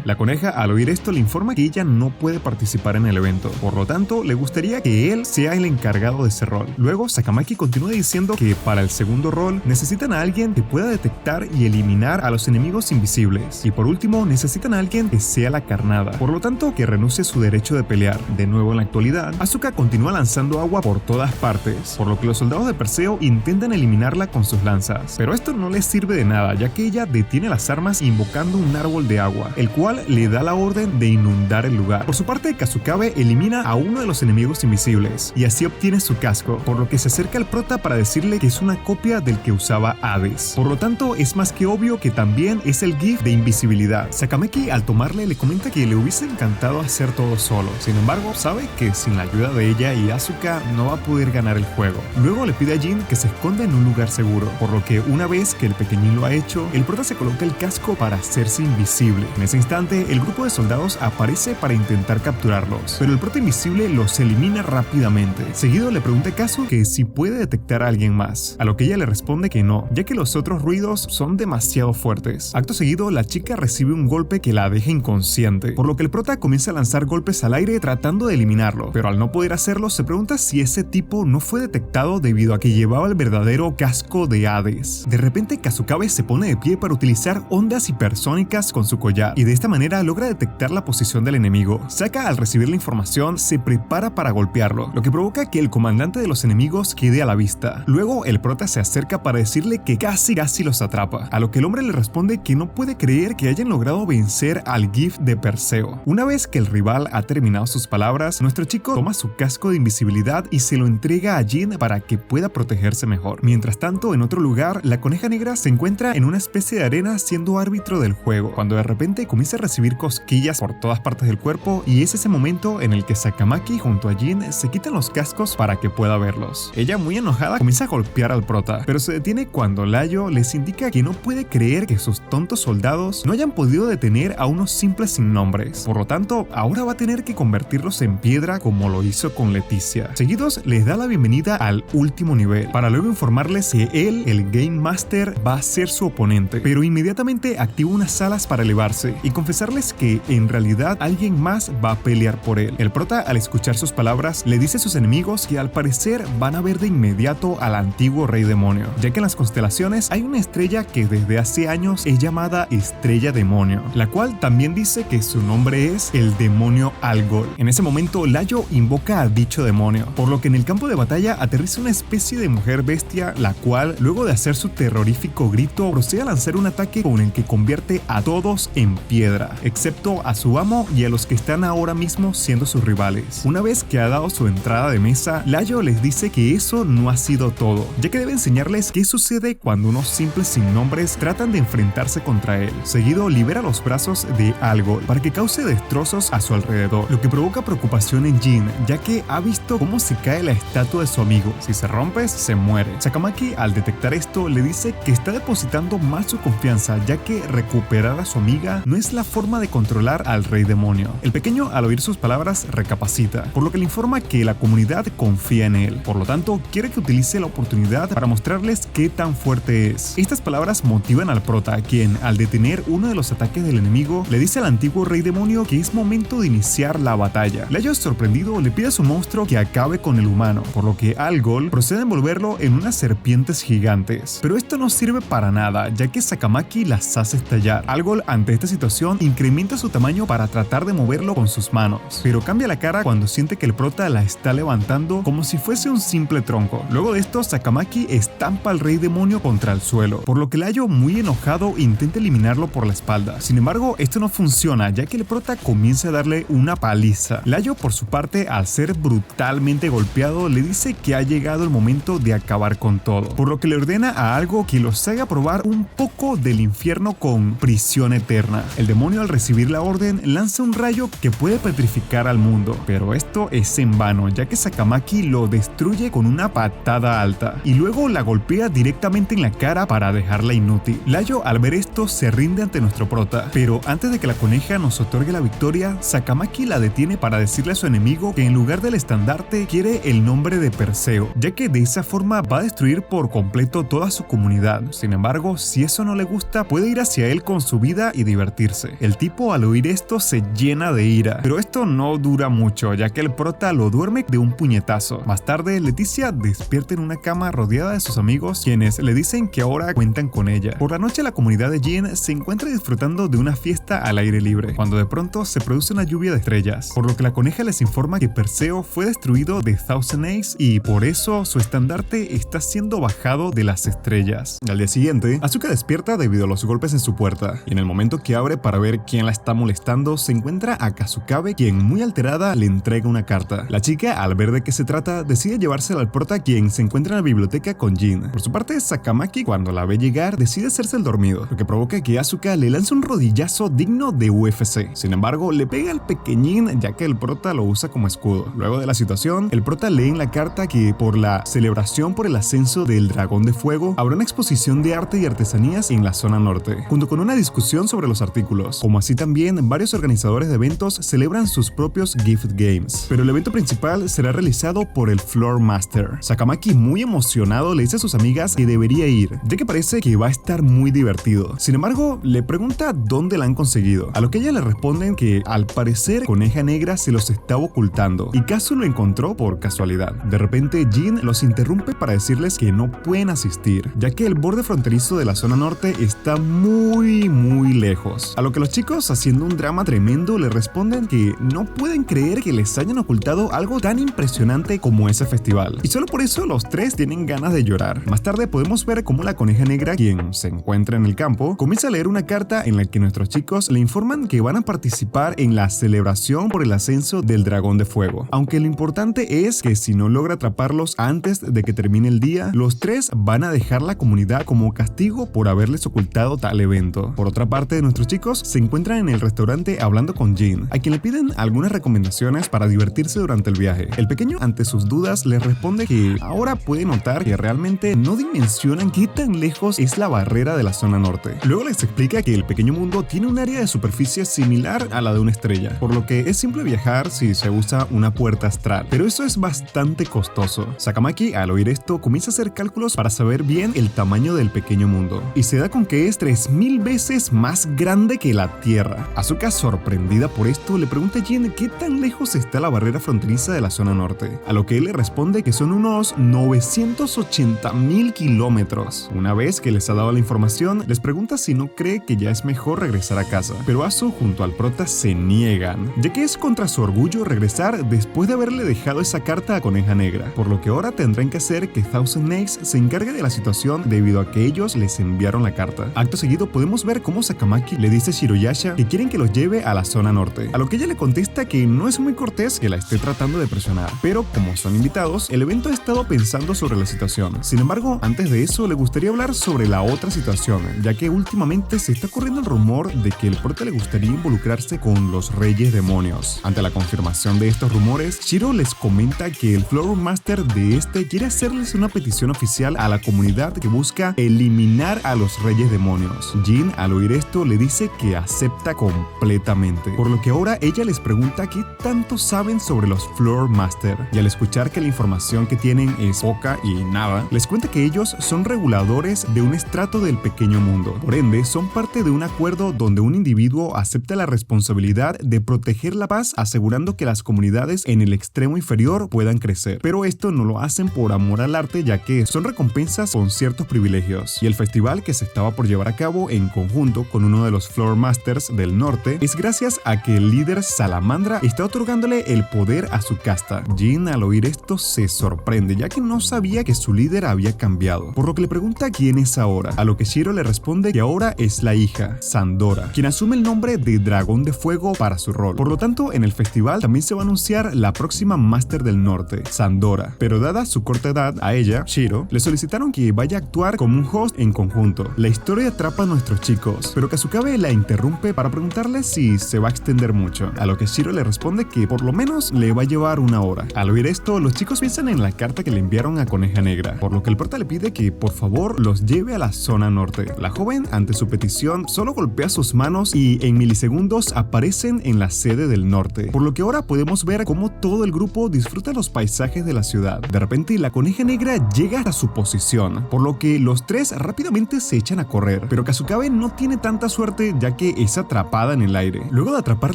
La coneja al oír esto le informa que ella no puede participar en el evento, por lo tanto le gustaría que él sea el encargado de ese rol. Luego Sakamaki continúa diciendo que para el segundo rol necesitan a alguien que pueda detectar y eliminar a los enemigos invisibles, y por último necesitan a alguien que sea la carnada, por lo tanto que renuncie a su derecho de pelear. De nuevo en la actualidad, Asuka continúa lanzando agua por todas partes, por lo que los soldados de Perseo intentan eliminarla con sus lanzas, pero esto no les sirve de nada, ya que ella detiene las armas invocando un árbol de agua, el cual le da la orden de inundar el lugar. Por su parte, Kasukabe elimina a uno de los enemigos invisibles y así obtiene su casco, por lo que se acerca al prota para decirle que es una copia del que usaba Hades. Por lo tanto, es más que obvio que también es el GIF de invisibilidad. Sakamaki al tomarle le comenta que le hubiese encantado hacer todo solo, sin embargo sabe que sin la ayuda de ella y Asuka no va a poder ganar el juego. Luego le pide a Jin que se esconda en un lugar seguro, por lo que una vez que el pequeñín lo ha hecho, el prota se coloca el casco para hacerse invisible. En ese instante, el grupo de soldados aparece para intentar capturarlos, pero el prota invisible los elimina rápidamente. Seguido le pregunta a Kazu que si puede detectar a alguien más, a lo que ella le responde que no, ya que los otros ruidos son demasiado fuertes. Acto seguido, la chica recibe un golpe que la deja inconsciente, por lo que el prota comienza a lanzar golpes al aire tratando de eliminarlo, pero al no poder hacerlo se pregunta si ese tipo no fue detectado debido a que llevaba el verdadero casco de Hades. De repente Kasukabe se pone de pie para utilizar ondas hipersónicas con su collar, y de esta manera logra detectar la posición del enemigo. Saka, al recibir la información, se prepara para golpearlo, lo que provoca que el comandante de los enemigos quede a la vista. Luego el prota se acerca para decirle que casi los atrapa, a lo que el hombre le responde que no puede creer que hayan logrado vencer al GIF de Perseo. Una vez que el rival ha terminado sus palabras, nuestro chico toma su casco de invisibilidad y se lo entrega a Jin para que pueda protegerse mejor. Mientras tanto, en otro lugar, la coneja negra se encuentra en una especie de arena siendo árbitro del juego, cuando de repente comienza a recibir cosquillas por todas partes del cuerpo, y es ese momento en el que Sakamaki junto a Jin se quitan los cascos para que pueda verlos. Ella, muy enojada, comienza a golpear al prota, pero se detiene cuando Layo les indica que no puede creer que sus tontos soldados no hayan podido detener a unos simples sin nombres. Por lo tanto, ahora va a tener que convertirlos en piedra como lo hizo con Leticia. Seguidos les da la bienvenida al último nivel, para luego informarles que él, el Game Master, va a ser su oponente, pero inmediatamente activa unas alas para elevarse y confesarles que en realidad alguien más va a pelear por él. El prota, al escuchar sus palabras, le dice a sus enemigos que al parecer van a ver de inmediato al antiguo rey demonio, ya que en las constelaciones hay una estrella que desde hace años es llamada Estrella Demonio, la cual también dice que su nombre es el demonio Algol. En ese momento, Layo invoca a dicho demonio, por lo que en el campo de batalla aterriza una especie de mujer bestia, la cual, luego de hacer su terrorífico grito, procede a lanzar un ataque con el que convierte a todos en piedra, excepto a su amo y a los que están ahora mismo siendo sus rivales. Una vez que ha dado su entrada de mesa, Layo les dice que eso no ha sido todo, ya que debe enseñarles qué sucede cuando unos simples sin nombres tratan de enfrentarse contra él. Seguido libera los brazos de Algol para que cause destrozos a su alrededor, lo que provoca preocupación en Jin, ya que ha visto cómo se cae la estatua de su amigo. Si se rompe, se muere. Sakamaki, al detectar esto, le dice que está depositando más su confianza, ya que recuperar a su amiga no es la forma de controlar al rey demonio. El pequeño, al oír sus palabras, recapacita, por lo que le informa que la comunidad confía en él. Por lo tanto, quiere que utilice la oportunidad para mostrarles qué tan fuerte es. Estas palabras motivan al prota, quien, al detener uno de los ataques del enemigo, le dice al antiguo rey demonio que es momento de iniciar la batalla. Layo, sorprendido, le pide a su monstruo que acabe con el humano, por lo que Algol procede a envolverlo en unas serpientes gigantes. Pero esto no sirve para nada, ya que Sakamaki las hace estallar. Algol, ante esta situación, incrementa su tamaño para tratar de moverlo con sus manos, pero cambia la cara cuando siente que el prota la está levantando como si fuese un simple tronco. Luego de esto, Sakamaki estampa al rey demonio contra el suelo, por lo que Layo, muy enojado, intenta eliminarlo por la espalda. Sin embargo, esto no funciona, ya que el prota comienza a darle una paliza. Layo, por su parte, al ser brutalmente golpeado, le dice que ha llegado el momento de acabar con todo, por lo que le ordena a algo que los haga probar un poco del infierno con prisión eterna. El demonio, al recibir la orden, lanza un rayo rayo que puede petrificar al mundo, pero esto es en vano, ya que Sakamaki lo destruye con una patada alta y luego la golpea directamente en la cara para dejarla inútil. Layo, al ver esto, se rinde ante nuestro prota, pero antes de que la coneja nos otorgue la victoria, Sakamaki la detiene para decirle a su enemigo que en lugar del estandarte quiere el nombre de Perseo, ya que de esa forma va a destruir por completo toda su comunidad. Sin embargo, si eso no le gusta, puede ir hacia él con su vida y divertirse. El tipo, al oír esto, se llena de ira, pero esto no dura mucho, ya que el prota lo duerme de un puñetazo. Más tarde, Leticia despierta en una cama rodeada de sus amigos, quienes le dicen que ahora cuentan con ella. Por la noche, la comunidad de Jin se encuentra disfrutando de una fiesta al aire libre, cuando de pronto se produce una lluvia de estrellas, por lo que la coneja les informa que Perseo fue destruido de Thousand Ace y por eso su estandarte está siendo bajado de las estrellas. Al día siguiente, Asuka despierta debido a los golpes en su puerta, y en el momento que abre para ver quién la está molestando, se encuentra a Kasukabe, quien muy alterada le entrega una carta. La chica, al ver de qué se trata, decide llevársela al prota, quien se encuentra en la biblioteca con Jin. Por su parte, Sakamaki, cuando la ve llegar, decide hacerse el dormido, lo que provoca que Asuka le lance un rodillazo digno de UFC. Sin embargo, le pega al pequeñín, ya que el prota lo usa como escudo. Luego de la situación, el prota lee en la carta que por la celebración por el ascenso del dragón de fuego, habrá una exposición de arte y artesanías en la zona norte, junto con una discusión sobre los artículos. Como así también, varios organizadores de eventos celebran sus propios gift games, pero el evento principal será realizado por el Floor Master. Sakamaki, muy emocionado, le dice a sus amigas que debería ir, ya que parece que va a estar muy divertido. Sin embargo, le pregunta dónde la han conseguido, a lo que ella le responden que al parecer Coneja Negra se los estaba ocultando y Kazu lo encontró por casualidad. De repente, Jin los interrumpe para decirles que no pueden asistir, ya que el borde fronterizo de la zona norte está muy lejos, a lo que los chicos, haciendo un drama tremendo, le responden que no pueden creer que les hayan ocultado algo tan impresionante como ese festival, y solo por eso los tres tienen ganas de llorar. Más tarde podemos ver cómo la Coneja Negra, quien se encuentra en el campo, comienza a leer una carta en la que nuestros chicos le informan que van a participar en la celebración por el ascenso del dragón de fuego, aunque lo importante es que si no logra atraparlos antes de que termine el día, los tres van a dejar la comunidad como castigo por haberles ocultado tal evento. Por otra parte, nuestros chicos se encuentran en el restaurante hablando con Jin, a quien le piden algunas recomendaciones para divertirse durante el viaje. El pequeño, ante sus dudas, les responde que ahora puede notar que realmente no dimensionan qué tan lejos es la barrera de la zona norte. Luego les explica que el pequeño mundo tiene un área de superficie similar a la de una estrella, por lo que es simple viajar si se usa una puerta astral, pero eso es bastante costoso. Sakamaki, al oír esto, comienza a hacer cálculos para saber bien el tamaño del pequeño mundo, y se da con que es 3000 veces más grande que la Tierra. Asuka, sorprendida por esto, le pregunta a Jin qué tan lejos está la barrera fronteriza de la zona norte, a lo que él le responde que son unos 980.000 kilómetros. Una vez que les ha dado la información, les pregunta si no cree que ya es mejor regresar a casa, pero Asu junto al prota se niegan, ya que es contra su orgullo regresar después de haberle dejado esa carta a Coneja Negra, por lo que ahora tendrán que hacer que Thousand Ace se encargue de la situación debido a que ellos les enviaron la carta. Acto seguido podemos ver cómo Sakamaki le dice a Shiroyasha que quieren que los lleve a la zona norte, a lo que ella le contesta que no es muy cortés que la esté tratando de presionar, pero como son invitados, el evento ha estado pensando sobre la situación. Sin embargo, antes de eso le gustaría hablar sobre la otra situación, ya que últimamente se está corriendo el rumor de que el prota le gustaría involucrarse con los Reyes Demonios. Ante la confirmación de estos rumores, Shiro les comenta que el Floor Master de este quiere hacerles una petición oficial a la comunidad que busca eliminar a los Reyes Demonios. Jin, al oír esto, le dice que acepta completamente, por lo que ahora ella les pregunta qué tanto saben sobre los Floor Master, y al escuchar que la información que tienen es poca y nada, les cuenta que ellos son reguladores de un estrato del pequeño mundo. Por ende, son parte de un acuerdo donde un individuo acepta la responsabilidad de proteger la paz, asegurando que las comunidades en el extremo inferior puedan crecer. Pero esto no lo hacen por amor al arte, ya que son recompensas con ciertos privilegios. Y el festival que se estaba por llevar a cabo en conjunto con uno de los Floor Masters del norte es gracias a que el líder Salamandra está otorgándole el poder a su casta. Jin, al oír esto, se sorprende, ya que no sabía que su líder había cambiado, por lo que le pregunta quién es ahora, a lo que Shiro le responde que ahora es la hija, Sandora, quien asume el nombre de Dragón de Fuego para su rol. Por lo tanto, en el festival también se va a anunciar la próxima Máster del Norte, Sandora, pero dada su corta edad, a ella, Shiro, le solicitaron que vaya a actuar como un host en conjunto. La historia atrapa a nuestros chicos, pero Kasukabe la interrumpe para preguntarle si se va a extender mucho, a lo que Shiro le responde que por lo menos le va a llevar una hora. Al oír esto, los chicos piensan en la carta que le enviaron a Coneja Negra, por lo que el prota le pide que por favor los lleve a la zona norte. La joven, ante su petición, solo golpea sus manos y en milisegundos aparecen en la sede del norte, por lo que ahora podemos ver cómo todo el grupo disfruta los paisajes de la ciudad. De repente, la Coneja Negra llega a su posición, por lo que los tres rápidamente se echan a correr, pero Kasukabe no tiene tanta suerte ya que es atrapada en el aire. Luego de atrapar,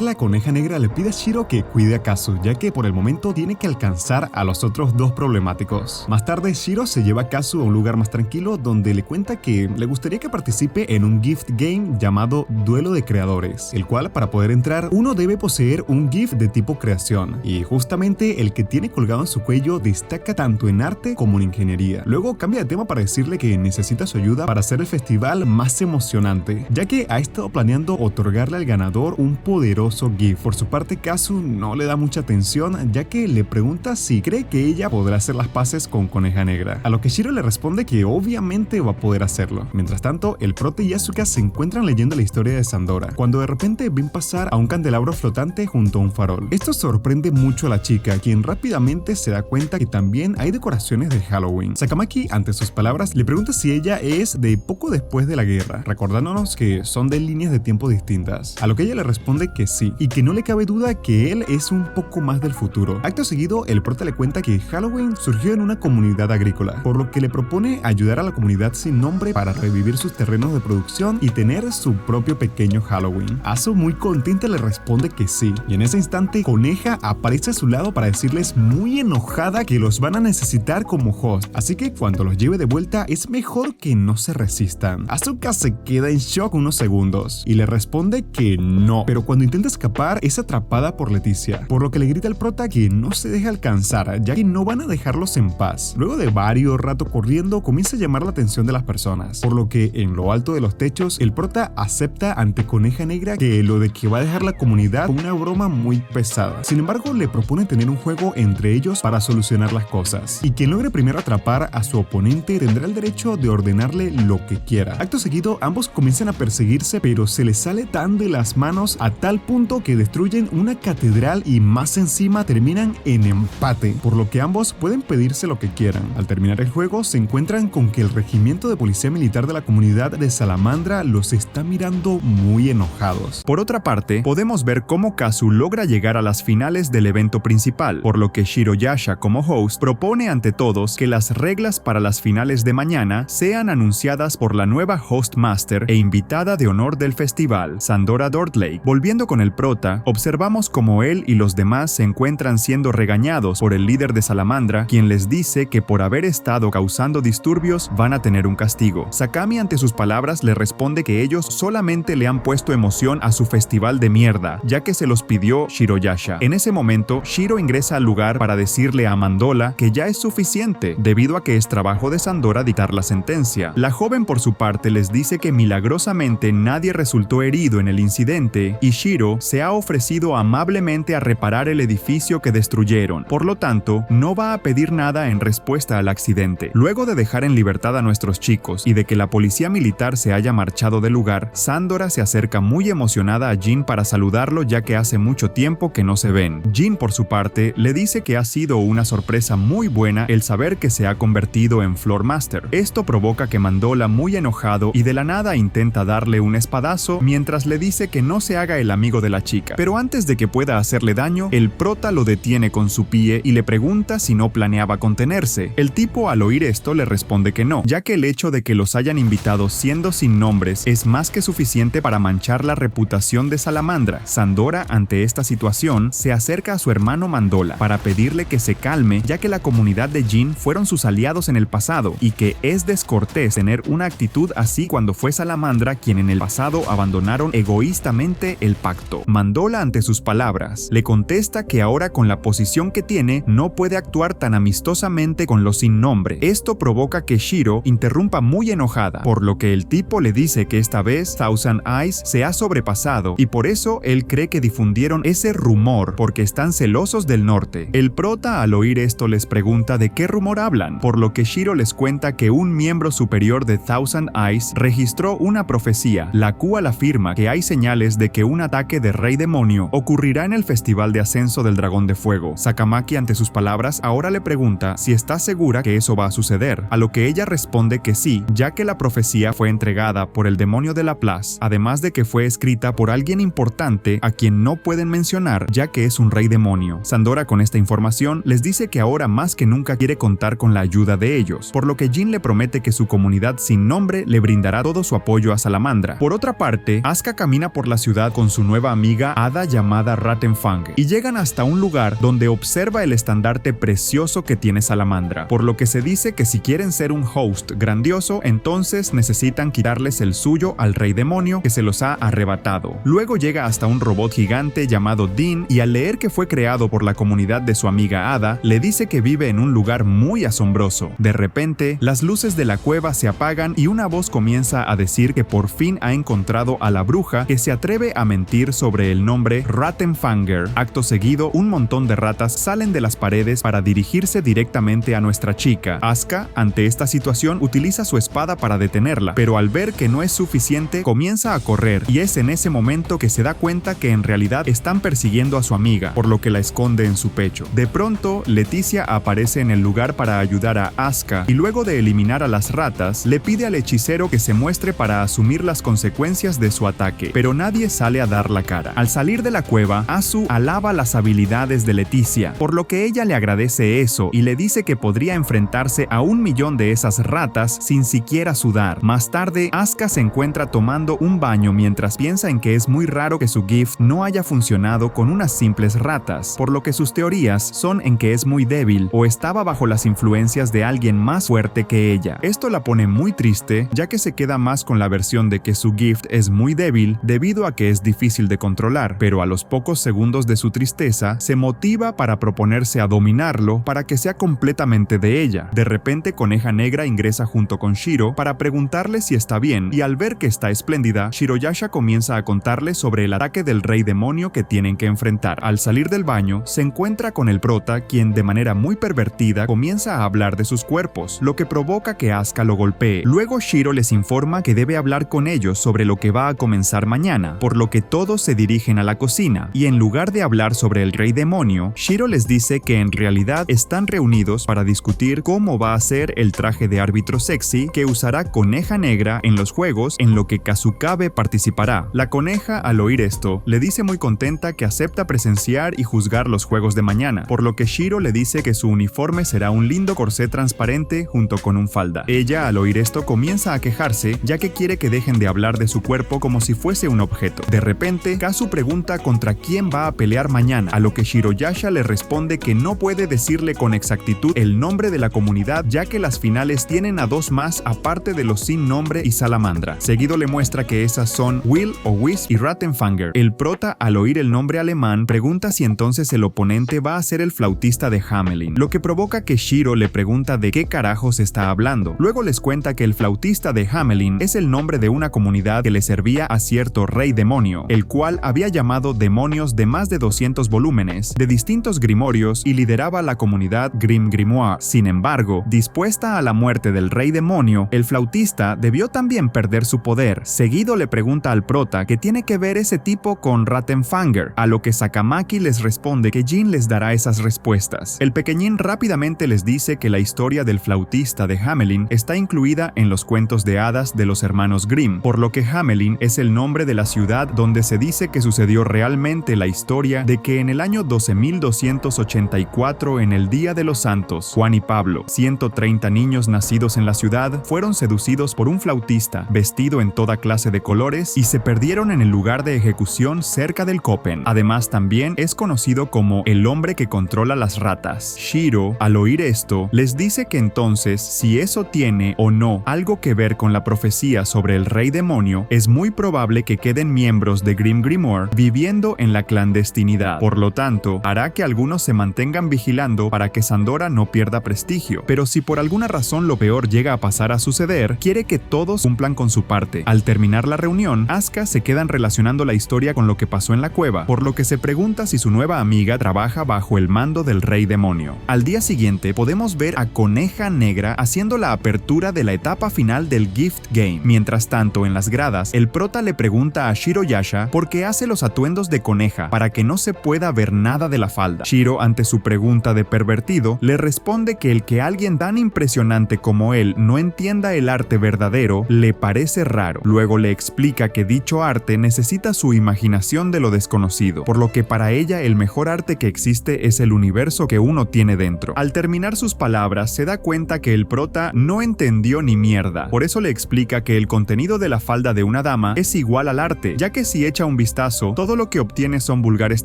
la Coneja Negra le pide a Shiro que cuide a Kazu, ya que por el momento tiene que alcanzar a los otros dos problemáticos. Más tarde, Shiro se lleva a Kazu a un lugar más tranquilo donde le cuenta que le gustaría que participe en un gift game llamado Duelo de Creadores, el cual para poder entrar uno debe poseer un gift de tipo creación, y justamente el que tiene colgado en su cuello destaca tanto en arte como en ingeniería. Luego cambia de tema para decirle que necesita su ayuda para hacer el festival más emocionante, ya que ha estado planeando otorgarle al ganador un poderoso gift. Por su parte, Kazu no le da mucha atención, ya que le pregunta si cree que ella podrá hacer las paces con Coneja Negra, a lo que Shiro le responde que obviamente va a poder hacerlo. Mientras tanto, el prota y Asuka se encuentran leyendo la historia de Sandora, cuando de repente ven pasar a un candelabro flotante junto a un farol. Esto sorprende mucho a la chica, quien rápidamente se da cuenta que también hay decoraciones de Halloween. Sakamaki, ante sus palabras, le pregunta si ella es de poco después de la guerra, recordándonos que son de líneas de tiempo distintas, a lo que ella le responde que sí, y que no le cabe duda que él es un poco más del futuro. Acto seguido, el prota le cuenta que Halloween surgió en una comunidad agrícola, por lo que le propone ayudar a la comunidad sin nombre para revivir sus terrenos de producción y tener su propio pequeño Halloween. Asu, muy contenta, le responde que sí, y en ese instante Coneja aparece a su lado para decirles muy enojada que los van a necesitar como host, así que cuando los lleve de vuelta es mejor que no se resistan. Asuka se queda en shock unos segundos y le responde que no, pero cuando intenta escapar es atrapada por Leticia, por lo que le grita al prota que no se deje alcanzar, ya que no van a dejarlos en paz. Luego de varios rato corriendo, comienza a llamar la atención de las personas, por lo que en lo alto de los techos el prota acepta ante Coneja Negra que lo de que va a dejar la comunidad fue una broma muy pesada. Sin embargo, le propone tener un juego entre ellos para solucionar las cosas, y quien logre primero atrapar a su oponente tendrá el derecho de ordenarle lo que quiera. Acto seguido, ambos comienzan a perseguirse, pero se les sale tan de las manos a tal punto que destruyen una catedral y más encima terminan en empate, por lo que ambos pueden pedirse lo que quieran. Al terminar el juego, se encuentran con que el regimiento de policía militar de la comunidad de Salamandra los está mirando muy enojados. Por otra parte, podemos ver cómo Kazu logra llegar a las finales del evento principal, por lo que Shiroyasha como host propone ante todos que las reglas para las finales de mañana sean anunciadas por la nueva hostmaster e invitada de honor del festival, Sandora Dordlake. Volviendo con el prota, observamos cómo él y los demás se encuentran siendo regañados por el líder de Salamandra, quien les dice que por haber estado causando disturbios van a tener un castigo. Sakami, ante sus palabras, le responde que ellos solamente le han puesto emoción a su festival de mierda, ya que se los pidió Shiroyasha. En ese momento, Shiro ingresa al lugar para decirle a Mandola que ya es suficiente, debido a que es trabajo de Sandora dictar la sentencia. La joven, por su parte, les dice que milagrosamente nadie resultó herido en el incidente y Shiro se ha ofrecido amablemente a reparar el edificio que destruyeron. Por lo tanto, no va a pedir nada en respuesta al accidente. Luego de dejar en libertad a nuestros chicos y de que la policía militar se haya marchado del lugar, Sandora se acerca muy emocionada a Jin para saludarlo, ya que hace mucho tiempo que no se ven. Jin, por su parte, le dice que ha sido una sorpresa muy buena el saber que se ha convertido en Floor Master. Esto provoca que Mandola, muy enojado y de la nada, intenta darle un espadazo mientras le dice que no se haga el amigo de la chica. Pero antes de que pueda hacerle daño, el prota lo detiene con su pie y le pregunta si no planeaba contenerse. El tipo, al oír esto, le responde que no, ya que el hecho de que los hayan invitado siendo sin nombres es más que suficiente para manchar la reputación de Salamandra. Sandora, ante esta situación, se acerca a su hermano Mandola para pedirle que se calme, ya que la comunidad de Jin fueron sus aliados en el pasado y que es descortés tener una actitud así cuando fue Salamandra quien en el pasado abandonaron egoístamente el pacto. Mandola, ante sus palabras, le contesta que ahora, con la posición que tiene, no puede actuar tan amistosamente con los sin nombre. Esto provoca que Shiro interrumpa muy enojada, por lo que el tipo le dice que esta vez Thousand Eyes se ha sobrepasado y por eso él cree que difundieron ese rumor porque están celosos del norte. El prota, al oír esto, les pregunta de qué rumor hablan, por lo que Shiro les cuenta que un miembro superior de Thousand Eyes registró una profecía, la cual afirma que hay señales de que una ataque de Rey Demonio ocurrirá en el Festival de Ascenso del Dragón de Fuego. Sakamaki, ante sus palabras, ahora le pregunta si está segura que eso va a suceder, a lo que ella responde que sí, ya que la profecía fue entregada por el demonio de Laplace, además de que fue escrita por alguien importante a quien no pueden mencionar, ya que es un rey demonio. Sandora, con esta información, les dice que ahora más que nunca quiere contar con la ayuda de ellos, por lo que Jin le promete que su comunidad sin nombre le brindará todo su apoyo a Salamandra. Por otra parte, Asuka camina por la ciudad con su nueva amiga hada llamada Rattenfang, y llegan hasta un lugar donde observa el estandarte precioso que tiene Salamandra, por lo que se dice que si quieren ser un host grandioso, entonces necesitan quitarles el suyo al rey demonio que se los ha arrebatado. Luego llega hasta un robot gigante llamado Dean, y al leer que fue creado por la comunidad de su amiga Ada, le dice que vive en un lugar muy asombroso. De repente, las luces de la cueva se apagan y una voz comienza a decir que por fin ha encontrado a la bruja que se atreve a mentir sobre el nombre Rattenfanger. Acto seguido, un montón de ratas salen de las paredes para dirigirse directamente a nuestra chica. Asuka, ante esta situación, utiliza su espada para detenerla, pero al ver que no es suficiente, comienza a correr, y es en ese momento que se da cuenta que en realidad están persiguiendo a su amiga, por lo que la esconde en su pecho. De pronto, Leticia aparece en el lugar para ayudar a Asuka, y luego de eliminar a las ratas, le pide al hechicero que se muestre para asumir las consecuencias de su ataque, pero nadie sale a dar la cara. Al salir de la cueva, Asu alaba las habilidades de Leticia, por lo que ella le agradece eso y le dice que podría enfrentarse a 1.000.000 de esas ratas sin siquiera sudar. Más tarde, Asuka se encuentra tomando un baño mientras piensa en que es muy raro que su gift no haya funcionado con unas simples ratas, por lo que sus teorías son en que es muy débil o estaba bajo las influencias de alguien más fuerte que ella. Esto la pone muy triste, ya que se queda más con la versión de que su gift es muy débil debido a que es difícil de controlar, pero a los pocos segundos de su tristeza se motiva para proponerse a dominarlo para que sea completamente de ella. De repente, Coneja Negra ingresa junto con Shiro para preguntarle si está bien, y al ver que está espléndida, Shiroyasha comienza a contarle sobre el ataque del rey demonio que tienen que enfrentar. Al salir del baño, se encuentra con el prota, quien de manera muy pervertida comienza a hablar de sus cuerpos, lo que provoca que Asuka lo golpee. Luego Shiro les informa que debe hablar con ellos sobre lo que va a comenzar mañana, por lo que todos se dirigen a la cocina, y en lugar de hablar sobre el rey demonio, Shiro les dice que en realidad están reunidos para discutir cómo va a ser el traje de árbitro sexy que usará Coneja Negra en los juegos en lo que Kasukabe participará. La coneja, al oír esto, le dice muy contenta que acepta presenciar y juzgar los juegos de mañana, por lo que Shiro le dice que su uniforme será un lindo corsé transparente junto con un falda. Ella, al oír esto, comienza a quejarse, ya que quiere que dejen de hablar de su cuerpo como si fuese un objeto. De repente, Kazu pregunta contra quién va a pelear mañana, a lo que Shiroyasha le responde que no puede decirle con exactitud el nombre de la comunidad, ya que las finales tienen a 2 más aparte de los sin nombre y Salamandra. Seguido le muestra que esas son Will o Wisp y Rattenfanger. El prota, al oír el nombre alemán, pregunta si entonces el oponente va a ser el flautista de Hamelin, lo que provoca que Shiro le pregunta de qué carajos está hablando. Luego les cuenta que el flautista de Hamelin es el nombre de una comunidad que le servía a cierto rey demonio, el cual había llamado demonios de más de 200 volúmenes, de distintos grimorios, y lideraba la comunidad Grim Grimoire. Sin embargo, dispuesta a la muerte del rey demonio, el flautista debió también perder su poder. Seguido le pregunta al prota que tiene que ver ese tipo con Rattenfanger, a lo que Sakamaki les responde que Jin les dará esas respuestas. El pequeñín rápidamente les dice que la historia del flautista de Hamelin está incluida en los cuentos de hadas de los hermanos Grimm, por lo que Hamelin es el nombre de la ciudad donde se dice que sucedió realmente la historia de que en el año 12.284, en el Día de los Santos, Juan y Pablo, 130 niños nacidos en la ciudad, fueron seducidos por un flautista vestido en toda clase de colores y se perdieron en el lugar de ejecución cerca del Copen. Además, también es conocido como el hombre que controla las ratas. Shiro, al oír esto, les dice que entonces, si eso tiene o no algo que ver con la profecía sobre el rey demonio, es muy probable que queden miembros de Grim Grimoire viviendo en la clandestinidad. Por lo tanto, hará que algunos se mantengan vigilando para que Sandora no pierda prestigio. Pero si por alguna razón lo peor llega a pasar a suceder, quiere que todos cumplan con su parte. Al terminar la reunión, Asuka se quedan relacionando la historia con lo que pasó en la cueva, por lo que se pregunta si su nueva amiga trabaja bajo el mando del rey demonio. Al día siguiente podemos ver a Coneja Negra haciendo la apertura de la etapa final del Gift Game. Mientras tanto, en las gradas, el prota le pregunta a Shiroyasha coneja porque hace los atuendos de coneja para que no se pueda ver nada de la falda. Shiro, ante su pregunta de pervertido, le responde que el que alguien tan impresionante como él no entienda el arte verdadero le parece raro. Luego le explica que dicho arte necesita su imaginación de lo desconocido, por lo que para ella el mejor arte que existe es el universo que uno tiene dentro. Al terminar sus palabras, se da cuenta que el prota no entendió ni mierda. Por eso le explica que el contenido de la falda de una dama es igual al arte, ya que si echa un vistazo, todo lo que obtiene son vulgares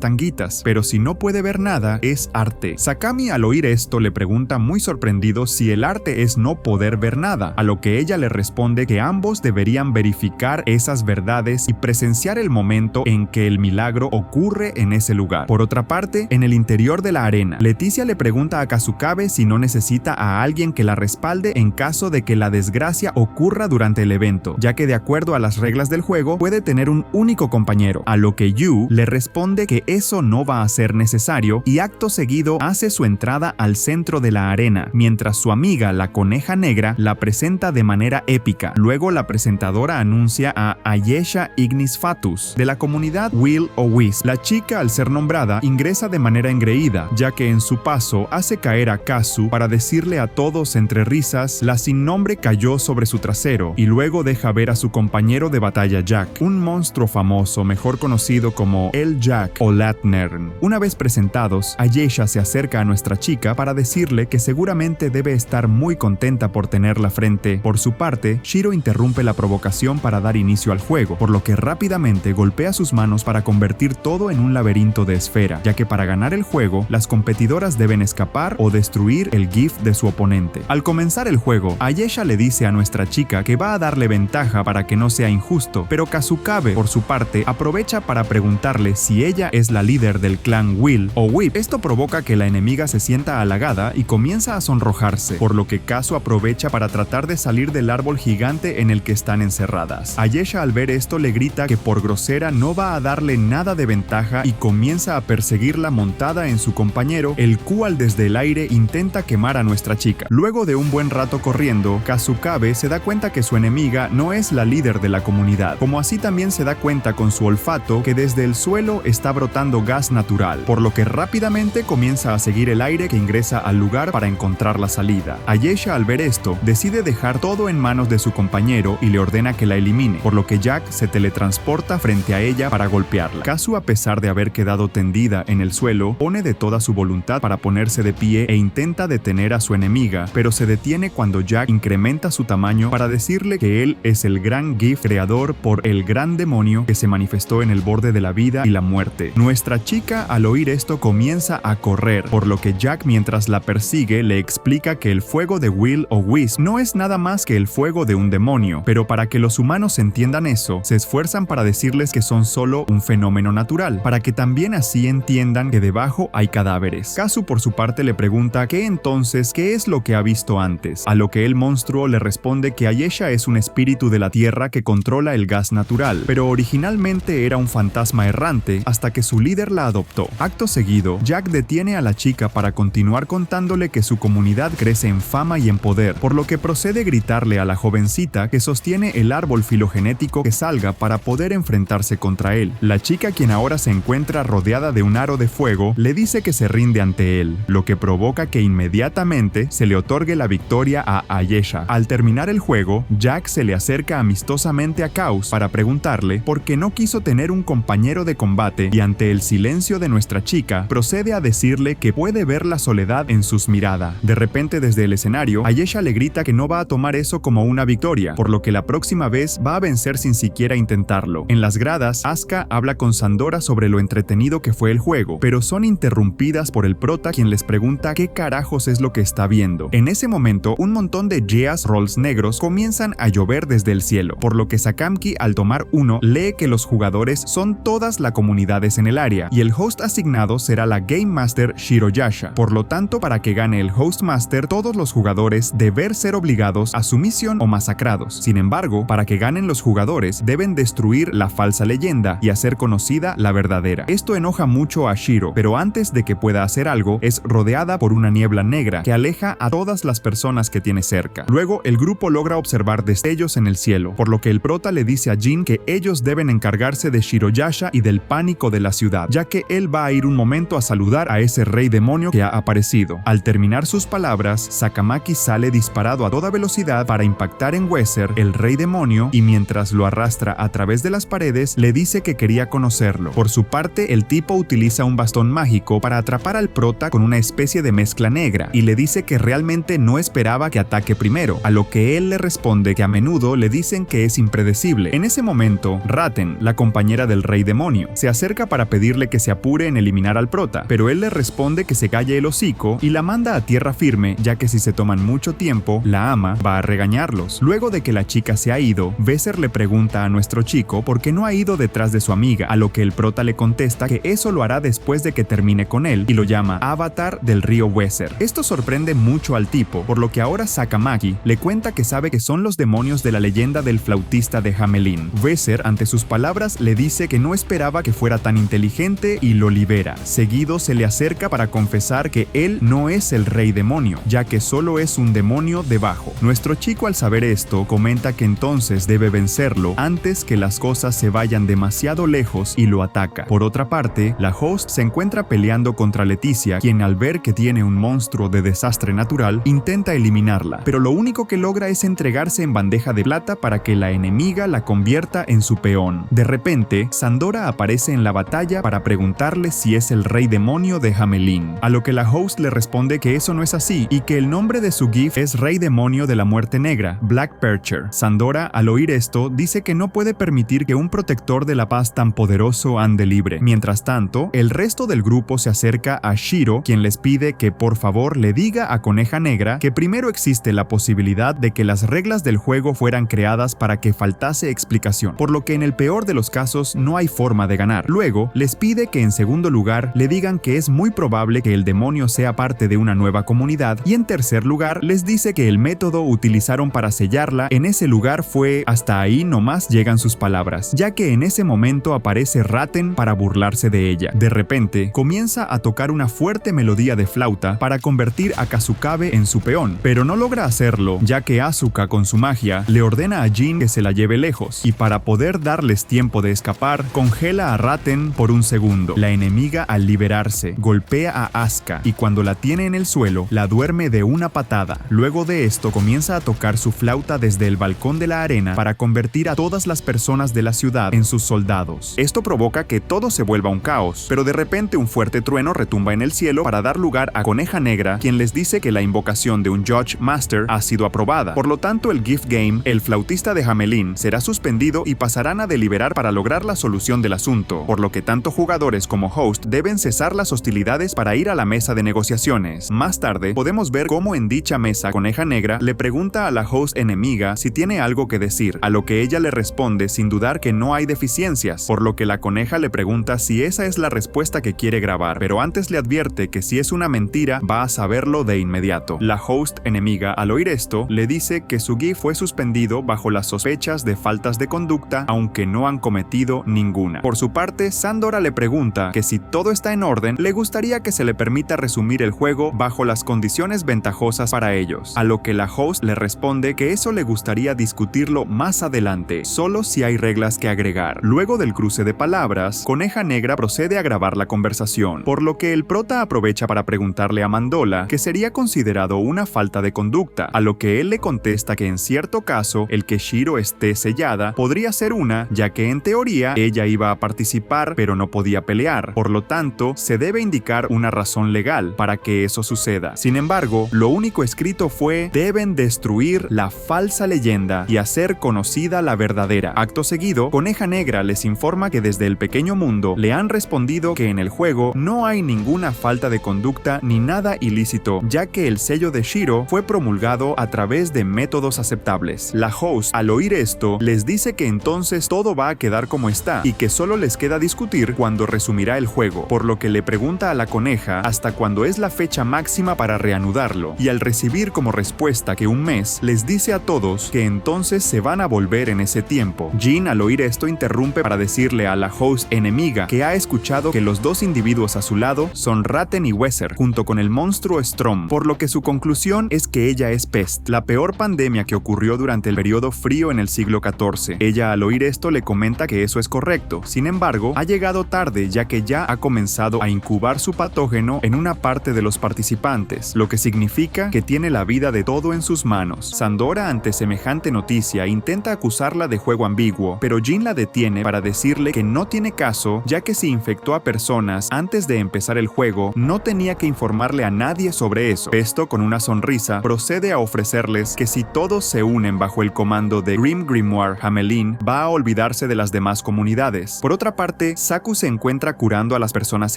tanguitas, pero si no puede ver nada, es arte. Sakami, al oír esto, le pregunta muy sorprendido si el arte es no poder ver nada, a lo que ella le responde que ambos deberían verificar esas verdades y presenciar el momento en que el milagro ocurre en ese lugar. Por otra parte, en el interior de la arena, Leticia le pregunta a Kasukabe si no necesita a alguien que la respalde en caso de que la desgracia ocurra durante el evento, ya que de acuerdo a las reglas del juego puede tener un único compañero, a lo que Yu le responde que eso no va a ser necesario y acto seguido hace su entrada al centro de la arena, mientras su amiga la coneja negra la presenta de manera épica. Luego la presentadora anuncia a Ayesha Ignis Fatus de la comunidad Will o Wisp. La chica, al ser nombrada, ingresa de manera engreída, ya que en su paso hace caer a Kazu para decirle a todos entre risas la sin nombre cayó sobre su trasero, y luego deja ver a su compañero de batalla Jack, un monstruo famoso mejor conocido como el Jack o Latnern. Una vez presentados, Ayesha se acerca a nuestra chica para decirle que seguramente debe estar muy contenta por tenerla frente. Por su parte, Shiro interrumpe la provocación para dar inicio al juego, por lo que rápidamente golpea sus manos para convertir todo en un laberinto de esfera, ya que para ganar el juego, las competidoras deben escapar o destruir el GIF de su oponente. Al comenzar el juego, Ayesha le dice a nuestra chica que va a darle ventaja para que no sea injusto, pero Kasukabe, por su parte, aprovecha para preguntarle si ella es la líder del clan Will o Whip. Esto provoca que la enemiga se sienta halagada y comienza a sonrojarse, por lo que Kazu aprovecha para tratar de salir del árbol gigante en el que están encerradas. Ayesha, al ver esto, le grita que por grosera no va a darle nada de ventaja y comienza a perseguirla montada en su compañero, el cual desde el aire intenta quemar a nuestra chica. Luego de un buen rato corriendo, Kasukabe se da cuenta que su enemiga no es la líder de la comunidad, como así también se da cuenta con su olfato que desde el suelo está brotando gas natural, por lo que rápidamente comienza a seguir el aire que ingresa al lugar para encontrar la salida. Ayesha, al ver esto, decide dejar todo en manos de su compañero y le ordena que la elimine, por lo que Jack se teletransporta frente a ella para golpearla. Kazu, a pesar de haber quedado tendida en el suelo, pone de toda su voluntad para ponerse de pie e intenta detener a su enemiga, pero se detiene cuando Jack incrementa su tamaño para decirle que él es el gran GIF creador por el gran demonio que se manifestó en el borde de la vida y la muerte. Nuestra chica, al oír esto, comienza a correr, por lo que Jack, mientras la persigue, le explica que el fuego de Will o Wisp no es nada más que el fuego de un demonio, pero para que los humanos entiendan eso, se esfuerzan para decirles que son solo un fenómeno natural, para que también así entiendan que debajo hay cadáveres. Kazu, por su parte, le pregunta que entonces, ¿qué es lo que ha visto antes? A lo que el monstruo le responde que Ayesha es un espíritu de la tierra que controla el gas natural, pero originalmente era un fantasma errante hasta que su líder la adoptó. Acto seguido, Jack detiene a la chica para continuar contándole que su comunidad crece en fama y en poder, por lo que procede a gritarle a la jovencita que sostiene el árbol filogenético que salga para poder enfrentarse contra él. La chica, quien ahora se encuentra rodeada de un aro de fuego, le dice que se rinde ante él, lo que provoca que inmediatamente se le otorgue la victoria a Ayesha. Al terminar el juego, Jack se le acerca amistosamente a Chaos para preguntarle por qué no quiso tener un compañero de combate, y ante el silencio de nuestra chica, procede a decirle que puede ver la soledad en sus miradas. De repente, desde el escenario, Ayesha le grita que no va a tomar eso como una victoria, por lo que la próxima vez va a vencer sin siquiera intentarlo. En las gradas, Asuka habla con Sandora sobre lo entretenido que fue el juego, pero son interrumpidas por el prota, quien les pregunta qué carajos es lo que está viendo. En ese momento, un montón de Geas Rolls negros comienzan a llover desde el cielo, por lo que Sakami, al tomar uno, lee que los jugadores son todas las comunidades en el área, y el host asignado será la Game Master Shiroyasha. Por lo tanto, para que gane el Host Master, todos los jugadores deben ser obligados a sumisión o masacrados. Sin embargo, para que ganen los jugadores, deben destruir la falsa leyenda y hacer conocida la verdadera. Esto enoja mucho a Shiro, pero antes de que pueda hacer algo, es rodeada por una niebla negra que aleja a todas las personas que tiene cerca. Luego, el grupo logra observar destellos en el cielo, por lo que el prota le dice a Jin que ellos deben encargar encargarse de Shiroyasha y del pánico de la ciudad, ya que él va a ir un momento a saludar a ese rey demonio que ha aparecido. Al terminar sus palabras, Sakamaki sale disparado a toda velocidad para impactar en Weser, el rey demonio, y mientras lo arrastra a través de las paredes, le dice que quería conocerlo. Por su parte, el tipo utiliza un bastón mágico para atrapar al prota con una especie de mezcla negra, y le dice que realmente no esperaba que ataque primero, a lo que él le responde que a menudo le dicen que es impredecible. En ese momento, Ratten, la compañera del rey demonio, se acerca para pedirle que se apure en eliminar al prota, pero él le responde que se calle el hocico y la manda a tierra firme, ya que si se toman mucho tiempo, la ama va a regañarlos. Luego de que la chica se ha ido, Weser le pregunta a nuestro chico por qué no ha ido detrás de su amiga, a lo que el prota le contesta que eso lo hará después de que termine con él y lo llama Avatar del río Weser. Esto sorprende mucho al tipo, por lo que ahora Sakamaki le cuenta que sabe que son los demonios de la leyenda del flautista de Hamelin. Weser, ante sus palabras, le dice que no esperaba que fuera tan inteligente y lo libera. Seguido se le acerca para confesar que él no es el rey demonio, ya que solo es un demonio debajo. Nuestro chico, al saber esto, comenta que entonces debe vencerlo antes que las cosas se vayan demasiado lejos y lo ataca. Por otra parte, la host se encuentra peleando contra Leticia, quien al ver que tiene un monstruo de desastre natural, intenta eliminarla, pero lo único que logra es entregarse en bandeja de plata para que la enemiga la convierta en su peón. De repente, Sandora aparece en la batalla para preguntarle si es el rey demonio de Hamelin, a lo que la host le responde que eso no es así y que el nombre de su GIF es Rey Demonio de la Muerte Negra, Black Percher. Sandora, al oír esto, dice que no puede permitir que un protector de la paz tan poderoso ande libre. Mientras tanto, el resto del grupo se acerca a Shiro, quien les pide que por favor le diga a Coneja Negra que primero existe la posibilidad de que las reglas del juego fueran creadas para que faltase explicación, por lo que en el peor de los casos no hay forma de ganar. Luego, les pide que en segundo lugar le digan que es muy probable que el demonio sea parte de una nueva comunidad, y en tercer lugar les dice que el método utilizaron para sellarla en ese lugar fue hasta ahí nomás llegan sus palabras, ya que en ese momento aparece Ratten para burlarse de ella. De repente comienza a tocar una fuerte melodía de flauta para convertir a Kasukabe en su peón, pero no logra hacerlo, ya que Asuka con su magia le ordena a Jin que se la lleve lejos, y para poder darles tiempo de escapar, congela a Ratten por un segundo. La enemiga, al liberarse, golpea a Asuka y cuando la tiene en el suelo, la duerme de una patada. Luego de esto comienza a tocar su flauta desde el balcón de la arena para convertir a todas las personas de la ciudad en sus soldados. Esto provoca que todo se vuelva un caos, pero de repente un fuerte trueno retumba en el cielo para dar lugar a Coneja Negra, quien les dice que la invocación de un Judge Master ha sido aprobada. Por lo tanto, el Gift Game, el flautista de Hamelin, será suspendido y pasarán a deliberar para lograr la solución del asunto, por lo que tanto jugadores como host deben cesar las hostilidades para ir a la mesa de negociaciones. Más tarde, podemos ver cómo en dicha mesa Coneja Negra le pregunta a la host enemiga si tiene algo que decir, a lo que ella le responde sin dudar que no hay deficiencias, por lo que la coneja le pregunta si esa es la respuesta que quiere grabar, pero antes le advierte que si es una mentira va a saberlo de inmediato. La host enemiga, al oír esto, le dice que su GIF fue suspendido bajo las sospechas de faltas de conducta, aunque no han cometido ninguna. Por su parte, Sandora le pregunta que si todo está en orden, le gustaría que se le permita resumir el juego bajo las condiciones ventajosas para ellos, a lo que la host le responde que eso le gustaría discutirlo más adelante, solo si hay reglas que agregar. Luego del cruce de palabras, Coneja Negra procede a grabar la conversación, por lo que el prota aprovecha para preguntarle a Mandola que sería considerado una falta de conducta, a lo que él le contesta que en cierto caso el que Shiro esté sellada podría ser una, ya que en teoría ella iba a participar pero no podía pelear, por lo tanto se debe indicar una razón legal para que eso suceda. Sin embargo, lo único escrito fue: deben destruir la falsa leyenda y hacer conocida la verdadera. Acto seguido, Coneja Negra les informa que desde el pequeño mundo le han respondido que en el juego no hay ninguna falta de conducta ni nada ilícito, ya que el sello de Shiro fue promulgado a través de métodos aceptables. La host, al oír esto, les dice que entonces todo va a quedar como está y que solo les queda discutir cuando resumirá el juego, por lo que le pregunta a la coneja hasta cuándo es la fecha máxima para reanudarlo, y al recibir como respuesta que un mes, les dice a todos que entonces se van a volver en ese tiempo. Jin, al oír esto, interrumpe para decirle a la host enemiga que ha escuchado que los dos individuos a su lado son Ratten y Weser, junto con el monstruo Strom, por lo que su conclusión es que ella es Pest, la peor pandemia que ocurrió durante el periodo frío en el siglo XIV. Ella, al oír esto, le comenta comenta que eso es correcto. Sin embargo, ha llegado tarde ya que ya ha comenzado a incubar su patógeno en una parte de los participantes, lo que significa que tiene la vida de todo en sus manos. Sandora, ante semejante noticia, intenta acusarla de juego ambiguo, pero Jin la detiene para decirle que no tiene caso, ya que si infectó a personas antes de empezar el juego, no tenía que informarle a nadie sobre eso. Esto, con una sonrisa, procede a ofrecerles que si todos se unen bajo el comando de Grim Grimoire Hamelin, va a olvidarse de las demás comunidades. Por otra parte, Saku se encuentra curando a las personas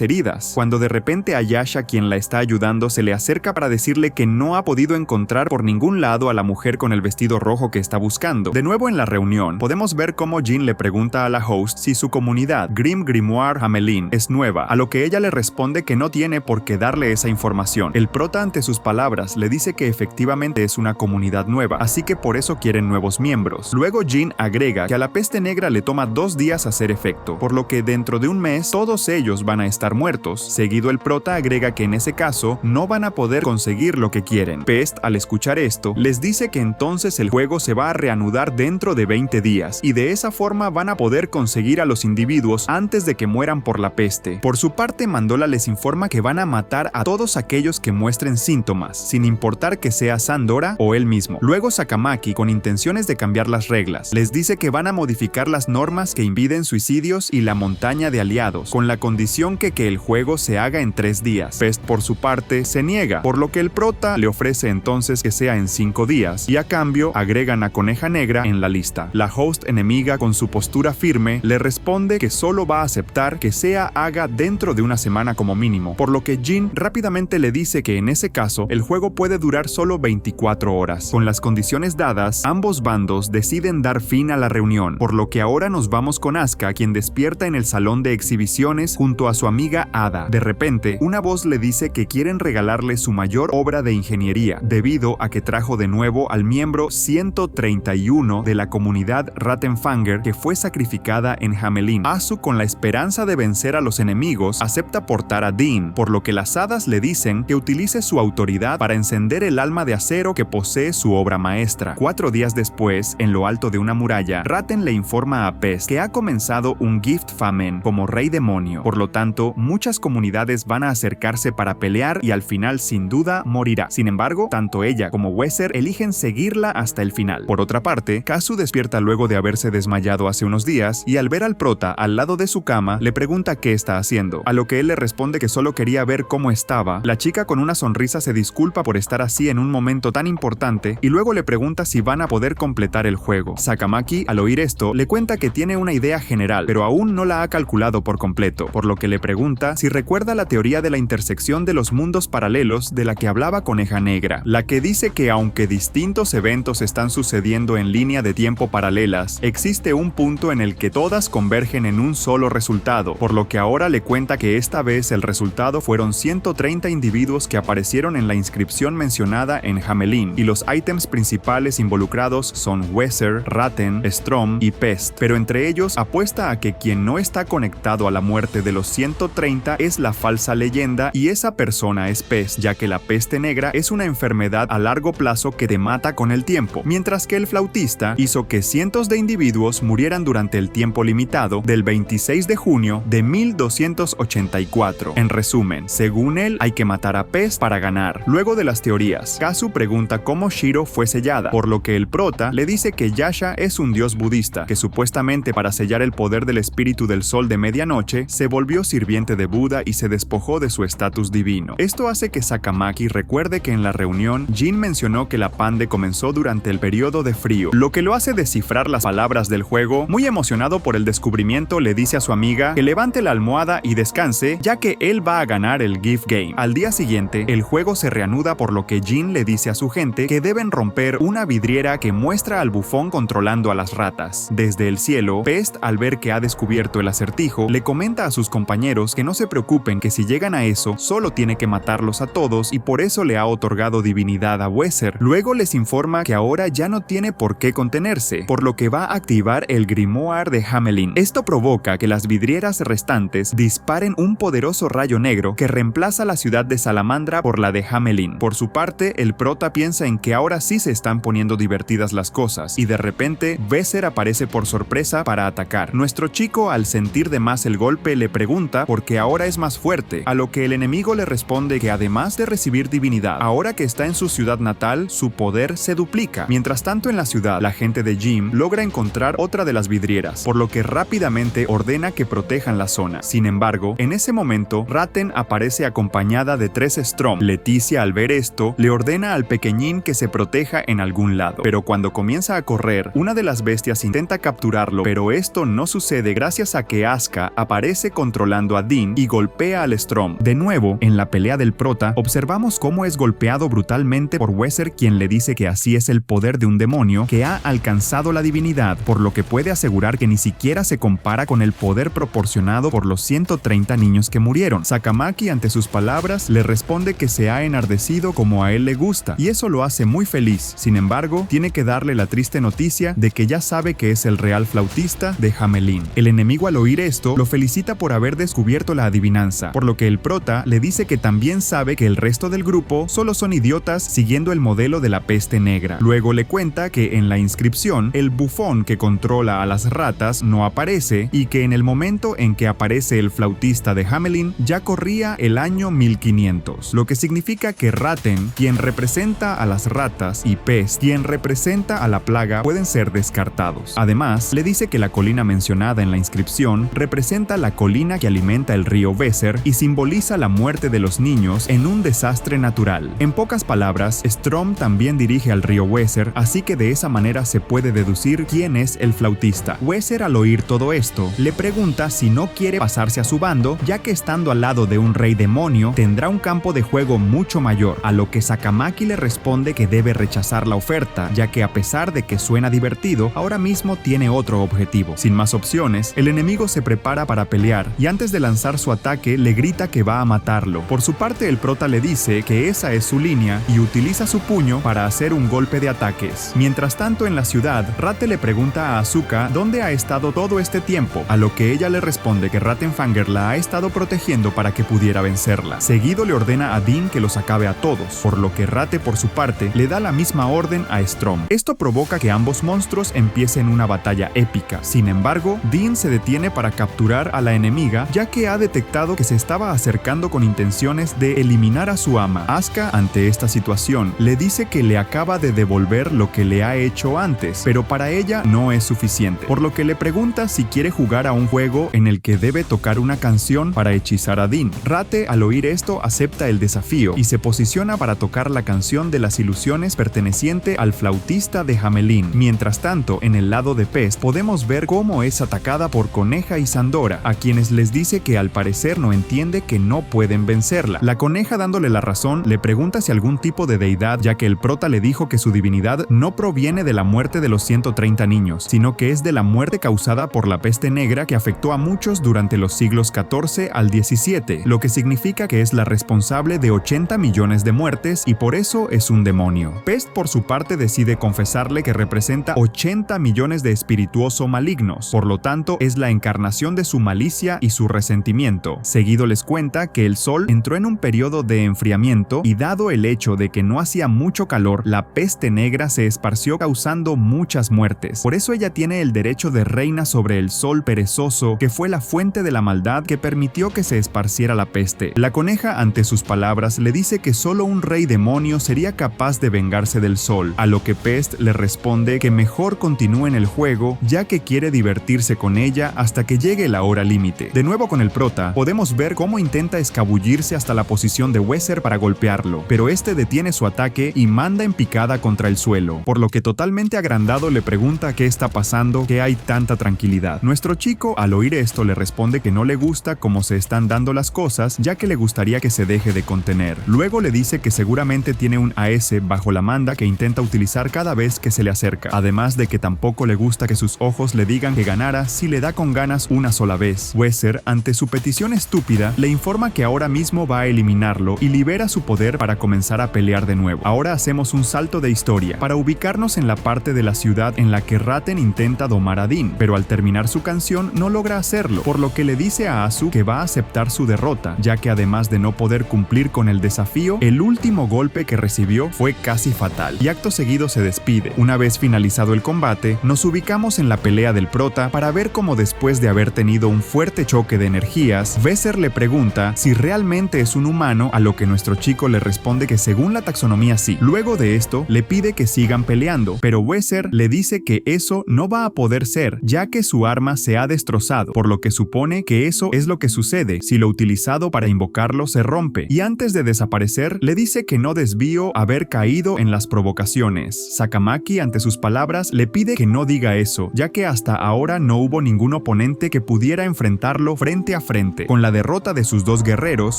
heridas, cuando de repente a Yasha, quien la está ayudando, se le acerca para decirle que no ha podido encontrar por ningún lado a la mujer con el vestido rojo que está buscando. De nuevo en la reunión, podemos ver cómo Jin le pregunta a la host si su comunidad, Grim Grimoire Hamelin, es nueva, a lo que ella le responde que no tiene por qué darle esa información. El prota, ante sus palabras, le dice que efectivamente es una comunidad nueva, así que por eso quieren nuevos miembros. Luego Jin agrega que a la peste negra le toma 2 días hacer efecto, por lo que dentro de un mes todos ellos van a estar muertos. Seguido, el prota agrega que en ese caso no van a poder conseguir lo que quieren. Pest, al escuchar esto, les dice que entonces el juego se va a reanudar dentro de 20 días, y de esa forma van a poder conseguir a los individuos antes de que mueran por la peste. Por su parte, Mandola les informa que van a matar a todos aquellos que muestren síntomas, sin importar que sea Sandora o él mismo. Luego Sakamaki, con intenciones de cambiar las reglas, les dice que van a modificar las normas que impiden suicidios y la montaña de aliados, con la condición que el juego se haga en 3 días. Pest, por su parte, se niega, por lo que el prota le ofrece entonces que sea en 5 días, y a cambio agregan a Coneja Negra en la lista. La host enemiga, con su postura firme, le responde que solo va a aceptar que sea haga dentro de una semana como mínimo, por lo que Jin rápidamente le dice que en ese caso el juego puede durar solo 24 horas. Con las condiciones dadas, ambos bandos deciden dar fin a la reunión, por lo que ahora nos vamos con Asuka, quien despierta en el salón de exhibiciones junto a su amiga Ada. De repente, una voz le dice que quieren regalarle su mayor obra de ingeniería, debido a que trajo de nuevo al miembro 131 de la comunidad Rattenfanger que fue sacrificada en Hamelin. Asu, con la esperanza de vencer a los enemigos, acepta portar a Dean, por lo que las hadas le dicen que utilice su autoridad para encender el alma de acero que posee su obra maestra. 4 días después, en lo alto de una muralla, Ratten le informa a Pest que ha comenzado un Gift Famine como rey demonio, por lo tanto, muchas comunidades van a acercarse para pelear y al final sin duda morirá. Sin embargo, tanto ella como Weser eligen seguirla hasta el final. Por otra parte, Kazu despierta luego de haberse desmayado hace unos días y al ver al prota al lado de su cama le pregunta qué está haciendo, a lo que él le responde que solo quería ver cómo estaba. La chica, con una sonrisa, se disculpa por estar así en un momento tan importante y luego le pregunta si van a poder completar el juego. Sakamaki, al oír esto, le cuenta que tiene una idea general, pero aún no la ha calculado por completo, por lo que le pregunta si recuerda la teoría de la intersección de los mundos paralelos de la que hablaba Coneja Negra, la que dice que aunque distintos eventos están sucediendo en línea de tiempo paralelas, existe un punto en el que todas convergen en un solo resultado, por lo que ahora le cuenta que esta vez el resultado fueron 130 individuos que aparecieron en la inscripción mencionada en Hamelin, y los ítems principales involucrados son Weser, Ratten, Strom y Pest, pero entre ellos apuesta a que quien no está conectado a la muerte de los 130 es la falsa leyenda, y esa persona es Pest, ya que la peste negra es una enfermedad a largo plazo que te mata con el tiempo, mientras que el flautista hizo que cientos de individuos murieran durante el tiempo limitado del 26 de junio de 1284. En resumen, según él, hay que matar a Pest para ganar. Luego de las teorías, Kazu pregunta cómo Shiro fue sellada, por lo que el prota le dice que Yasha es un dios budista, que supuestamente para sellar el poder del espíritu del sol de medianoche, se volvió sirviente de Buda y se despojó de su estatus divino. Esto hace que Sakamaki recuerde que en la reunión, Jin mencionó que la pande comenzó durante el periodo de frío, lo que lo hace descifrar las palabras del juego. Muy emocionado por el descubrimiento, le dice a su amiga que levante la almohada y descanse, ya que él va a ganar el Gift Game. Al día siguiente, el juego se reanuda, por lo que Jin le dice a su gente que deben romper una vidriera que muestra al bufón controlando a las ratas. Desde el cielo, Pest, al ver que ha descubierto el acertijo, le comenta a sus compañeros que no se preocupen, que si llegan a eso, solo tiene que matarlos a todos y por eso le ha otorgado divinidad a Weser. Luego les informa que ahora ya no tiene por qué contenerse, por lo que va a activar el Grimoire de Hamelin. Esto provoca que las vidrieras restantes disparen un poderoso rayo negro que reemplaza la ciudad de Salamandra por la de Hamelin. Por su parte, el prota piensa en que ahora sí se están poniendo divertidas las cosas, y de repente, Weser aparece por sorpresa sorpresa para atacar. Nuestro chico, al sentir de más el golpe, le pregunta por qué ahora es más fuerte, a lo que el enemigo le responde que además de recibir divinidad, ahora que está en su ciudad natal, su poder se duplica. Mientras tanto, en la ciudad, la gente de Jim logra encontrar otra de las vidrieras, por lo que rápidamente ordena que protejan la zona. Sin embargo, en ese momento, Ratten aparece acompañada de 3 Strom. Leticia, al ver esto, le ordena al pequeñín que se proteja en algún lado, pero cuando comienza a correr, una de las bestias intenta capturarlo, pero esto no sucede gracias a que Asuka aparece controlando a Dean y golpea al Strom. De nuevo, en la pelea del prota, observamos cómo es golpeado brutalmente por Weser, quien le dice que así es el poder de un demonio que ha alcanzado la divinidad, por lo que puede asegurar que ni siquiera se compara con el poder proporcionado por los 130 niños que murieron. Sakamaki, ante sus palabras, le responde que se ha enardecido como a él le gusta, y eso lo hace muy feliz. Sin embargo, tiene que darle la triste noticia de que ya sabe que es el real flautista de Hamelin. El enemigo, al oír esto, lo felicita por haber descubierto la adivinanza, por lo que el prota le dice que también sabe que el resto del grupo solo son idiotas siguiendo el modelo de la peste negra. Luego le cuenta que en la inscripción, el bufón que controla a las ratas no aparece y que en el momento en que aparece el flautista de Hamelin ya corría el año 1500, lo que significa que Ratten, quien representa a las ratas, y Pest, quien representa a la plaga, pueden ser descartados. Además, le dice que la colina mencionada en la inscripción representa la colina que alimenta el río Weser y simboliza la muerte de los niños en un desastre natural. En pocas palabras, Strom también dirige al río Weser, así que de esa manera se puede deducir quién es el flautista. Weser, al oír todo esto, le pregunta si no quiere pasarse a su bando, ya que estando al lado de un rey demonio tendrá un campo de juego mucho mayor, a lo que Sakamaki le responde que debe rechazar la oferta, ya que a pesar de que suena divertido, ahora mismo tiene otro objetivo. Sin más opciones, el enemigo se prepara para pelear y antes de lanzar su ataque le grita que va a matarlo. Por su parte, el prota le dice que esa es su línea y utiliza su puño para hacer un golpe de ataques. Mientras tanto, en la ciudad, Rate le pregunta a Asuka dónde ha estado todo este tiempo, a lo que ella le responde que Rattenfanger la ha estado protegiendo para que pudiera vencerla. Seguido le ordena a Dean que los acabe a todos, por lo que Rate, por su parte, le da la misma orden a Strom. Esto provoca que ambos monstruos empiecen una batalla épica. Sin embargo, Dean se detiene para capturar a la enemiga, ya que ha detectado que se estaba acercando con intenciones de eliminar a su ama. Asuka, ante esta situación, le dice que le acaba de devolver lo que le ha hecho antes, pero para ella no es suficiente, por lo que le pregunta si quiere jugar a un juego en el que debe tocar una canción para hechizar a Dean. Rate, al oír esto, acepta el desafío y se posiciona para tocar la canción de las ilusiones perteneciente al flautista de Hamelin. Mientras tanto, en el lado de Pest podemos ver cómo es atacada por Coneja y Sandora, a quienes les dice que al parecer no entiende que no pueden vencerla. La Coneja, dándole la razón, le pregunta si algún tipo de deidad, ya que el prota le dijo que su divinidad no proviene de la muerte de los 130 niños, sino que es de la muerte causada por la peste negra que afectó a muchos durante los siglos XIV al XVII, lo que significa que es la responsable de 80 millones de muertes y por eso es un demonio. Pest, por su parte, decide confesarle que representa 80 millones de espirituosos malignos, por lo tanto es la encarnación de su malicia y su resentimiento. Seguido les cuenta que el sol entró en un periodo de enfriamiento y dado el hecho de que no hacía mucho calor, la peste negra se esparció causando muchas muertes. Por eso ella tiene el derecho de reina sobre el sol perezoso, que fue la fuente de la maldad que permitió que se esparciera la peste. La Coneja, ante sus palabras, le dice que solo un rey demonio sería capaz de vengarse del sol, a lo que Pest le responde que mejor continúe en el juego, ya que quiere divertirse con ella hasta que llegue la hora límite. De nuevo con el prota, podemos ver cómo intenta escabullirse hasta la posición de Weser para golpearlo, pero este detiene su ataque y manda en picada contra el suelo, por lo que totalmente agrandado le pregunta qué está pasando, que hay tanta tranquilidad. Nuestro chico, al oír esto, le responde que no le gusta cómo se están dando las cosas, ya que le gustaría que se deje de contener. Luego le dice que seguramente tiene un AS bajo la manga que intenta utilizar cada vez que se le acerca, además de que tampoco le gusta que sus ojos le digan que ganara si le da con ganas una sola vez. Weser, ante su petición estúpida, le informa que ahora mismo va a eliminarlo y libera su poder para comenzar a pelear de nuevo. Ahora hacemos un salto de historia para ubicarnos en la parte de la ciudad en la que Ratten intenta domar a Dean, pero al terminar su canción no logra hacerlo, por lo que le dice a Asu que va a aceptar su derrota, ya que además de no poder cumplir con el desafío, el último golpe que recibió fue casi fatal, y acto seguido se despide. Una vez finalizado el combate, nos ubicamos entramos en la pelea del prota para ver cómo después de haber tenido un fuerte choque de energías, Weser le pregunta si realmente es un humano, a lo que nuestro chico le responde que según la taxonomía sí. Luego de esto, le pide que sigan peleando, pero Weser le dice que eso no va a poder ser, ya que su arma se ha destrozado, por lo que supone que eso es lo que sucede si lo utilizado para invocarlo se rompe, y antes de desaparecer, le dice que no desvío haber caído en las provocaciones. Sakamaki, ante sus palabras, le pide que no diga eso, ya que hasta ahora no hubo ningún oponente que pudiera enfrentarlo frente a frente. Con la derrota de sus dos guerreros,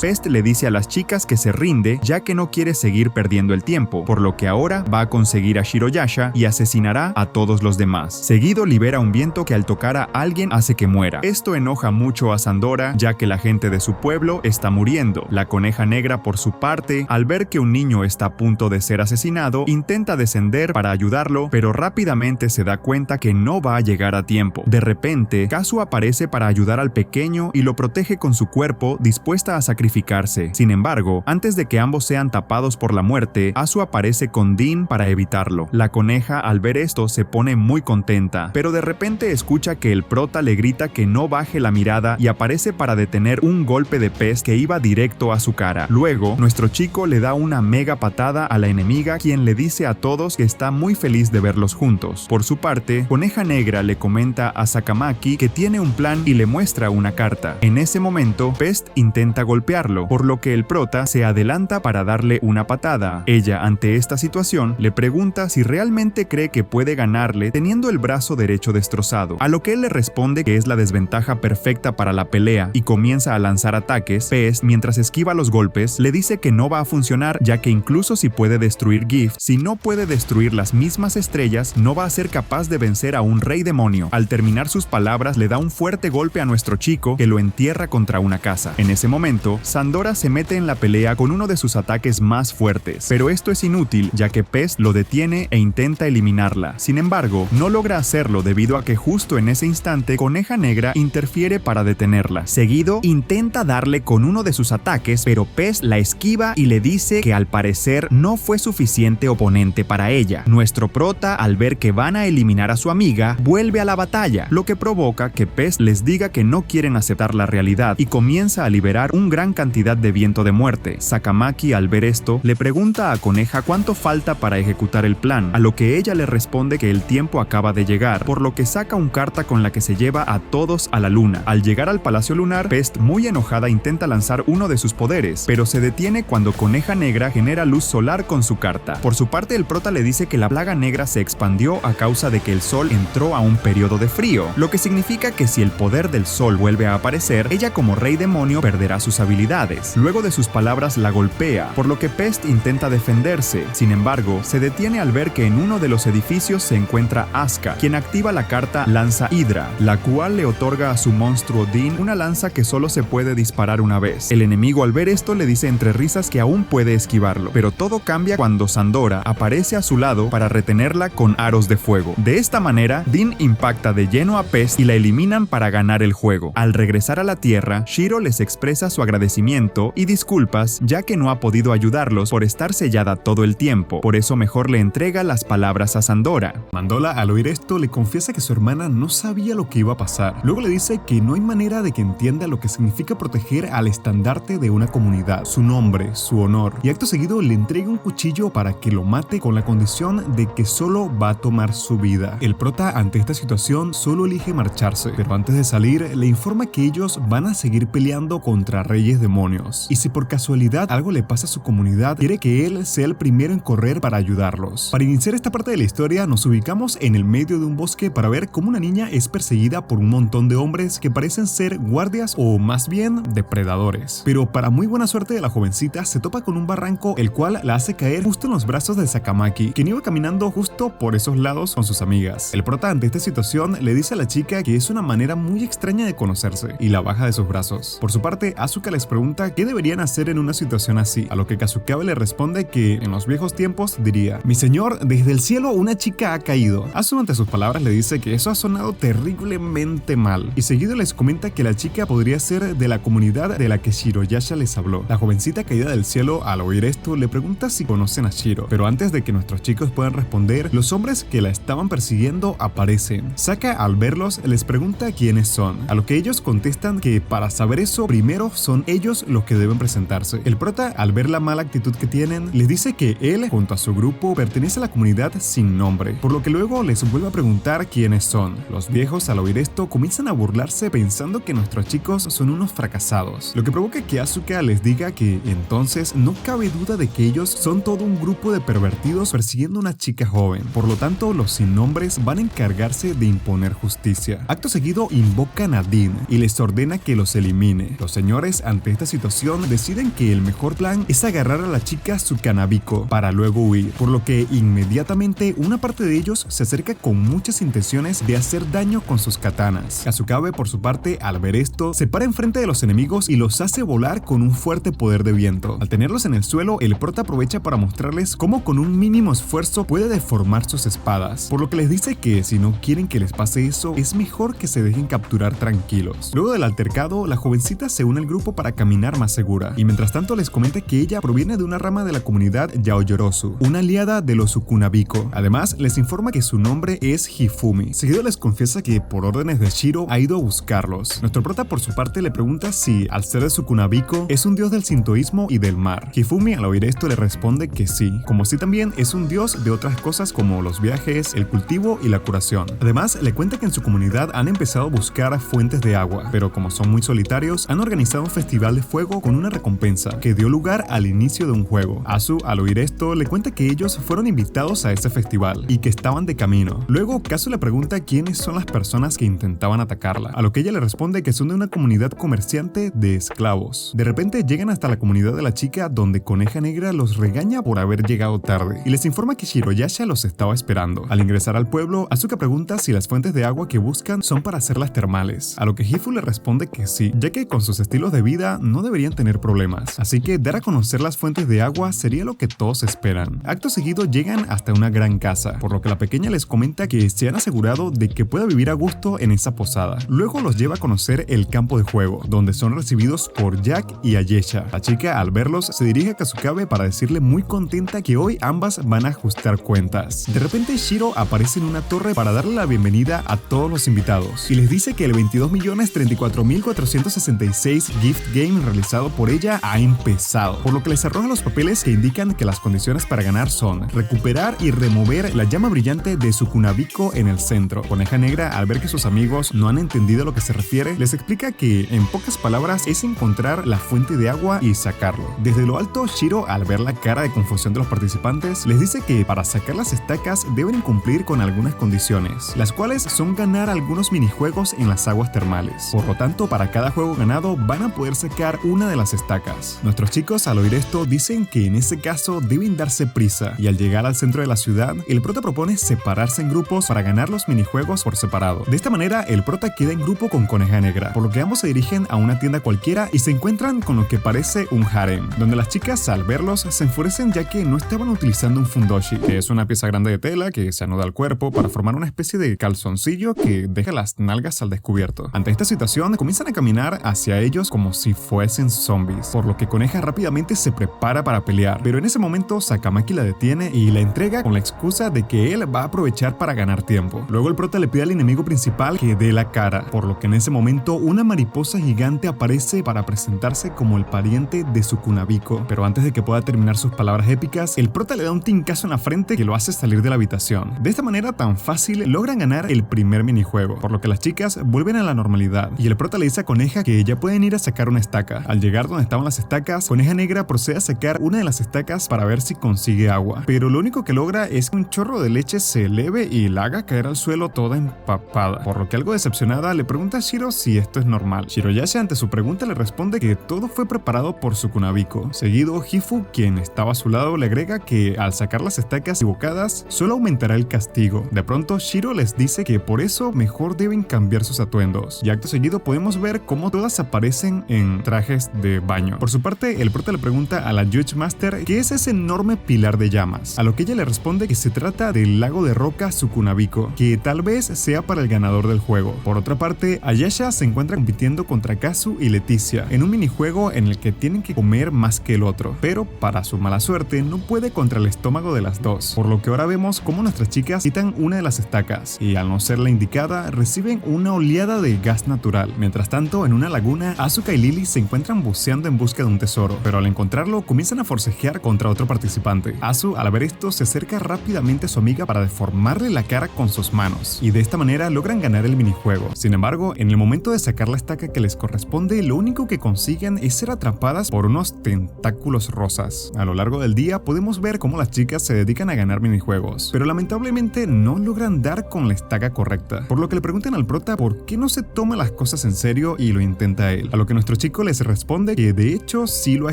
Pest le dice a las chicas que se rinde, ya que no quiere seguir perdiendo el tiempo, por lo que ahora va a conseguir a Shiroyasha y asesinará a todos los demás. Seguido libera un viento que al tocar a alguien hace que muera. Esto enoja mucho a Sandora, ya que la gente de su pueblo está muriendo. La coneja negra, por su parte, al ver que un niño está a punto de ser asesinado, intenta descender para ayudarlo, pero rápidamente se da cuenta que no va a llegar a tiempo. De repente, Kazu aparece para ayudar al pequeño y lo protege con su cuerpo, dispuesta a sacrificarse. Sin embargo, antes de que ambos sean tapados por la muerte, Asu aparece con Din para evitarlo. La coneja, al ver esto, se pone muy contenta, pero de repente escucha que el prota le grita que no baje la mirada y aparece para detener un golpe de pez que iba directo a su cara. Luego, nuestro chico le da una mega patada a la enemiga, quien le dice a todos que está muy feliz de verlos juntos. Por su parte, Coneja Negra le comenta a Sakamaki que tiene un plan y le muestra una carta. En ese momento, Pest intenta golpearlo, por lo que el prota se adelanta para darle una patada. Ella, ante esta situación, le pregunta si realmente cree que puede ganarle teniendo el brazo derecho destrozado, a lo que él le responde que es la desventaja perfecta para la pelea y comienza a lanzar ataques. Pest, mientras esquiva los golpes, le dice que no va a funcionar, ya que incluso si puede destruir Gift, si no puede destruir las mismas estrellas, no va a ser capaz de vencer a un rey demonio. Al terminar sus palabras, le da un fuerte golpe a nuestro chico que lo entierra contra una casa. En ese momento, Sandora se mete en la pelea con uno de sus ataques más fuertes, pero esto es inútil, ya que Pest lo detiene e intenta eliminarla. Sin embargo, no logra hacerlo debido a que justo en ese instante Coneja Negra interfiere para detenerla. Seguido, intenta darle con uno de sus ataques, pero Pest la esquiva y le dice que al parecer no fue suficiente oponente para ella. Nuestro prota, al ver que van a eliminar a su amiga, vuelve a la batalla, lo que provoca que Pest les diga que no quieren aceptar la realidad y comienza a liberar una gran cantidad de viento de muerte. Sakamaki, al ver esto, le pregunta a Coneja cuánto falta para ejecutar el plan, a lo que ella le responde que el tiempo acaba de llegar, por lo que saca una carta con la que se lleva a todos a la luna. Al llegar al Palacio Lunar, Pest, muy enojada, intenta lanzar uno de sus poderes, pero se detiene cuando Coneja Negra genera luz solar con su carta. Por su parte, el prota le dice que la plaga negra se expandió a causa de que el sol entró a un periodo de frío, lo que significa que si el poder del sol vuelve a aparecer, ella como rey demonio perderá sus habilidades. Luego de sus palabras la golpea, por lo que Pest intenta defenderse. Sin embargo, se detiene al ver que en uno de los edificios se encuentra Asuka, quien activa la carta Lanza Hydra, la cual le otorga a su monstruo Din una lanza que solo se puede disparar una vez. El enemigo, al ver esto, le dice entre risas que aún puede esquivarlo, pero todo cambia cuando Sandora aparece a su lado para retenerla con aros de fuego. De esta manera, Din impacta de lleno a Pest y la eliminan para ganar el juego. Al regresar a la Tierra, Shiro les expresa su agradecimiento y disculpas, ya que no ha podido ayudarlos por estar sellada todo el tiempo. Por eso mejor le entrega las palabras a Sandora. Mandola, al oír esto, le confiesa que su hermana no sabía lo que iba a pasar. Luego le dice que no hay manera de que entienda lo que significa proteger al estandarte de una comunidad, su nombre, su honor, y acto seguido le entrega un cuchillo para que lo mate con la condición de que solo va a tomar su vida. El prota, ante esta situación, solo elige marcharse, pero antes de salir le informa que ellos van a seguir peleando contra reyes demonios, y si por casualidad algo le pasa a su comunidad, quiere que él sea el primero en correr para ayudarlos. Para iniciar esta parte de la historia, nos ubicamos en el medio de un bosque para ver cómo una niña es perseguida por un montón de hombres que parecen ser guardias o más bien depredadores. Pero para muy buena suerte de la jovencita, se topa con un barranco el cual la hace caer justo en los brazos de Sakamaki, quien iba caminando justo por esos lados con sus amigas. El prota, ante esta situación, le dice a la chica que es una manera muy extraña de conocerse y la baja de sus brazos. Por su parte, Asuka les pregunta qué deberían hacer en una situación así, a lo que Kazukabe le responde que en los viejos tiempos diría: mi señor, desde el cielo una chica ha caído. Asu, ante sus palabras, le dice que eso ha sonado terriblemente mal, y seguido les comenta que la chica podría ser de la comunidad de la que Shiroyasha les habló. La jovencita caída del cielo, al oír esto, le pregunta si conocen a Shiro, pero antes de que nuestros chicos puedan responder, los hombres que la estaban persiguiendo aparecen. Saka, al verlos, les pregunta quiénes son, a lo que ellos contestan que para saber eso, primero son ellos los que deben presentarse. El prota, al ver la mala actitud que tienen, les dice que él, junto a su grupo, pertenece a la comunidad sin nombre, por lo que luego les vuelve a preguntar quiénes son. Los viejos, al oír esto, comienzan a burlarse pensando que nuestros chicos son unos fracasados, lo que provoca que Asuka les diga que entonces no cabe duda de que ellos son todo un grupo de pervertidos persiguiendo a una chica joven. Por lo tanto, los sin nombres van a encargarse de imponer justicia. Acto seguido invocan a Dean y les ordena que los elimine. Los señores, ante esta situación, deciden que el mejor plan es agarrar a la chica Tsukanabiko para luego huir, por lo que inmediatamente una parte de ellos se acerca con muchas intenciones de hacer daño con sus katanas. Kasukabe, por su parte, al ver esto, se para enfrente de los enemigos y los hace volar con un fuerte poder de viento. Al tenerlos en el suelo, el prota aprovecha para mostrarles cómo con un mínimo esfuerzo puede deformar sus espadas, por lo que les dice que si no quieren que les pase eso, es mejor que se dejen capturar tranquilos. Luego del altercado, la jovencita se une al grupo para caminar más segura, y mientras tanto les comenta que ella proviene de una rama de la comunidad Yaoyorozu, una aliada de los Tsukunabiko. Además, les informa que su nombre es Hifumi. Seguido les confiesa que por órdenes de Shiro ha ido a buscarlos. Nuestro prota, por su parte, le pregunta si, al ser de Tsukunabiko, es un dios del sintoísmo y del mar. Hifumi, al oír esto, le responde que sí, como si también es un dios de otras cosas como los viajes, el cultivo y la curación. Además, le cuenta que en su comunidad han empezado a buscar fuentes de agua, pero como son muy solitarios, han organizado un festival de fuego con una recompensa que dio lugar al inicio de un juego. Asu, al oír esto, le cuenta que ellos fueron invitados a ese festival y que estaban de camino. Luego, Kazu le pregunta quiénes son las personas que intentaban atacarla, a lo que ella le responde que son de una comunidad comerciante de esclavos. De repente llegan hasta la comunidad de la chica, donde Coneja Negra los regaña por haber llegado tarde y les informa que Shiroyasha los estaba esperando. Al ingresar al pueblo, Asuka pregunta si las fuentes de agua que buscan son para hacer las termales, a lo que Hifu le responde que sí, ya que con sus estilos de vida no deberían tener problemas, así que dar a conocer las fuentes de agua sería lo que todos esperan. Acto seguido llegan hasta una gran casa, por lo que la pequeña les comenta que se han asegurado de que pueda vivir a gusto en esa posada. Luego los lleva a conocer el campo de juego, donde son recibidos por Jack y Ayesha. La chica, al verlos, se dirige a Kasukabe para decirle muy contenta que hoy ambas van a ajustar cuentas. De repente Shiro aparece en una torre para darle la bienvenida a todos los invitados y les dice que el 22.034.466 gift game realizado por ella ha empezado, por lo que les arroja los papeles que indican que las condiciones para ganar son recuperar y remover la llama brillante de Tsukunabiko en el centro. Coneja Negra, al ver que sus amigos no han entendido a lo que se refiere, les explica que en pocas palabras es encontrar la fuente de agua y sacarlo. Desde lo alto, Shiro, al ver la cara de confusión de los participantes, les dice que para sacar las estacas deben cumplir con algunas condiciones, las cuales son ganar algunos minijuegos en las aguas termales. Por lo tanto, para cada juego ganado van a poder sacar una de las estacas. Nuestros chicos, al oír esto, dicen que en ese caso deben darse prisa, y al llegar al centro de la ciudad, el prota propone separarse en grupos para ganar los minijuegos por separado. De esta manera, el prota queda en grupo con Coneja Negra, por lo que ambos se dirigen a una tienda cualquiera y se encuentran con lo que parece un harem, donde las chicas, al verlos, se enfurecen ya que no estaban utilizando un fundoshi, que es una pieza grande de tela que se anuda al cuerpo para formar una especie de calzoncillo que deja las nalgas al descubierto. Ante esta situación, comienzan a caminar hacia ellos como si fuesen zombies, por lo que Coneja rápidamente se prepara para pelear, pero en ese momento Sakamaki la detiene y la entrega con la excusa de que él va a aprovechar para ganar tiempo. Luego el prota le pide al enemigo principal que dé la cara, por lo que en ese momento una mariposa gigante aparece para presentarse como el pariente de Tsukunabiko, pero antes de que pueda terminar sus palabras épicas, el prota le da un tincazo en la frente que lo hace salir de la habitación. De esta manera tan fácil logran ganar el primer minijuego, por lo que las chicas vuelven a la normalidad y el prota le dice a Coneja que ya pueden ir a sacar una estaca. Al llegar donde estaban las estacas, Coneja Negra procede a sacar una de las estacas para ver si consigue agua, pero lo único que logra es que un chorro de leche se eleve y la haga caer al suelo toda empapada, por lo que algo decepcionada le pregunta a Shiro si esto es normal. Shiroyasha, ante su pregunta, le responde que todo fue preparado por Tsukunabiko. Seguido, Hifu, quien estaba a su lado, le agrega que al sacar las estacas equivocadas solo aumentará el castigo. De pronto, Shiro les dice que por eso mejor deben cambiar sus atuendos, y acto seguido podemos ver cómo todas aparecen en trajes de baño. Por su parte, el prota le pregunta a la Judge Master qué es ese enorme pilar de llamas, a lo que ella le responde que se trata del lago de roca Tsukunabiko, que tal vez sea para el ganador del juego. Por otra parte, Ayesha se encuentra compitiendo contra Kazu y Leticia en un minijuego en el que tienen que comer más que el otro, pero para su mala suerte no puede contra el estómago de las dos, por lo que ahora vemos cómo nuestras chicas quitan una de las las estacas, y al no ser la indicada, reciben una oleada de gas natural. Mientras tanto, en una laguna, Asuka y Lily se encuentran buceando en busca de un tesoro, pero al encontrarlo comienzan a forcejear contra otro participante. Asu, al ver esto, se acerca rápidamente a su amiga para deformarle la cara con sus manos, y de esta manera logran ganar el minijuego. Sin embargo, en el momento de sacar la estaca que les corresponde, lo único que consiguen es ser atrapadas por unos tentáculos rosas. A lo largo del día podemos ver cómo las chicas se dedican a ganar minijuegos, pero lamentablemente no logran dar con la estaca correcta, por lo que le preguntan al prota por qué no se toma las cosas en serio y lo intenta él, a lo que nuestro chico les responde que de hecho sí lo ha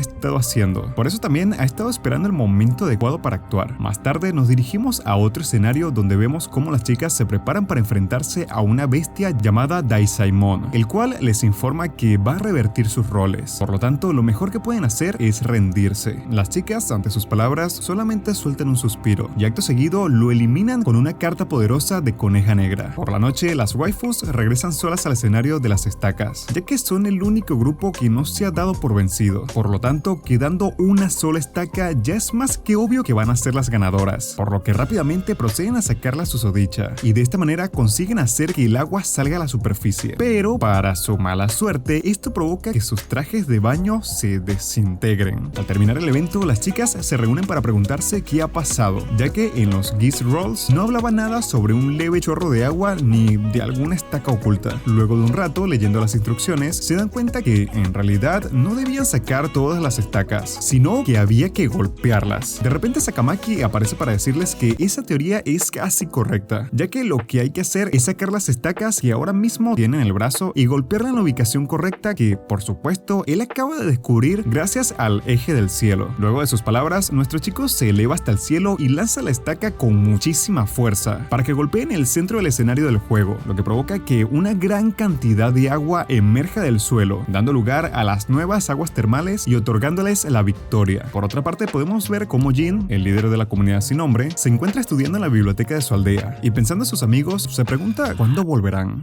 estado haciendo, por eso también ha estado esperando el momento adecuado para actuar. Más tarde nos dirigimos a otro escenario donde vemos cómo las chicas se preparan para enfrentarse a una bestia llamada Daisaimon, el cual les informa que va a revertir sus roles, por lo tanto lo mejor que pueden hacer es rendirse. Las chicas, ante sus palabras, solamente sueltan un suspiro y acto seguido lo eliminan con una carta poderosa de coneja negra. Por la noche, las waifus regresan solas al escenario de las estacas, ya que son el único grupo que no se ha dado por vencido. Por lo tanto, quedando una sola estaca, ya es más que obvio que van a ser las ganadoras, por lo que rápidamente proceden a sacar la susodicha, y de esta manera consiguen hacer que el agua salga a la superficie. Pero, para su mala suerte, esto provoca que sus trajes de baño se desintegren. Al terminar el evento, las chicas se reúnen para preguntarse qué ha pasado, ya que en los Geese Rolls no hablaba nada sobre un leve chorro de agua ni de alguna estaca oculta. Luego de un rato leyendo las instrucciones, se dan cuenta que en realidad no debían sacar todas las estacas, sino que había que golpearlas. De repente Sakamaki aparece para decirles que esa teoría es casi correcta, ya que lo que hay que hacer es sacar las estacas que ahora mismo tienen en el brazo y golpearla en la ubicación correcta que, por supuesto, él acaba de descubrir gracias al eje del cielo. Luego de sus palabras, nuestro chico se eleva hasta el cielo y lanza la estaca con muchísima fuerza para que golpee en el centro del escenario del juego, lo que provoca que una gran cantidad de agua emerja del suelo, dando lugar a las nuevas aguas termales y otorgándoles la victoria. Por otra parte, podemos ver cómo Jin, el líder de la comunidad sin nombre, se encuentra estudiando en la biblioteca de su aldea y pensando en sus amigos, se pregunta ¿cuándo volverán?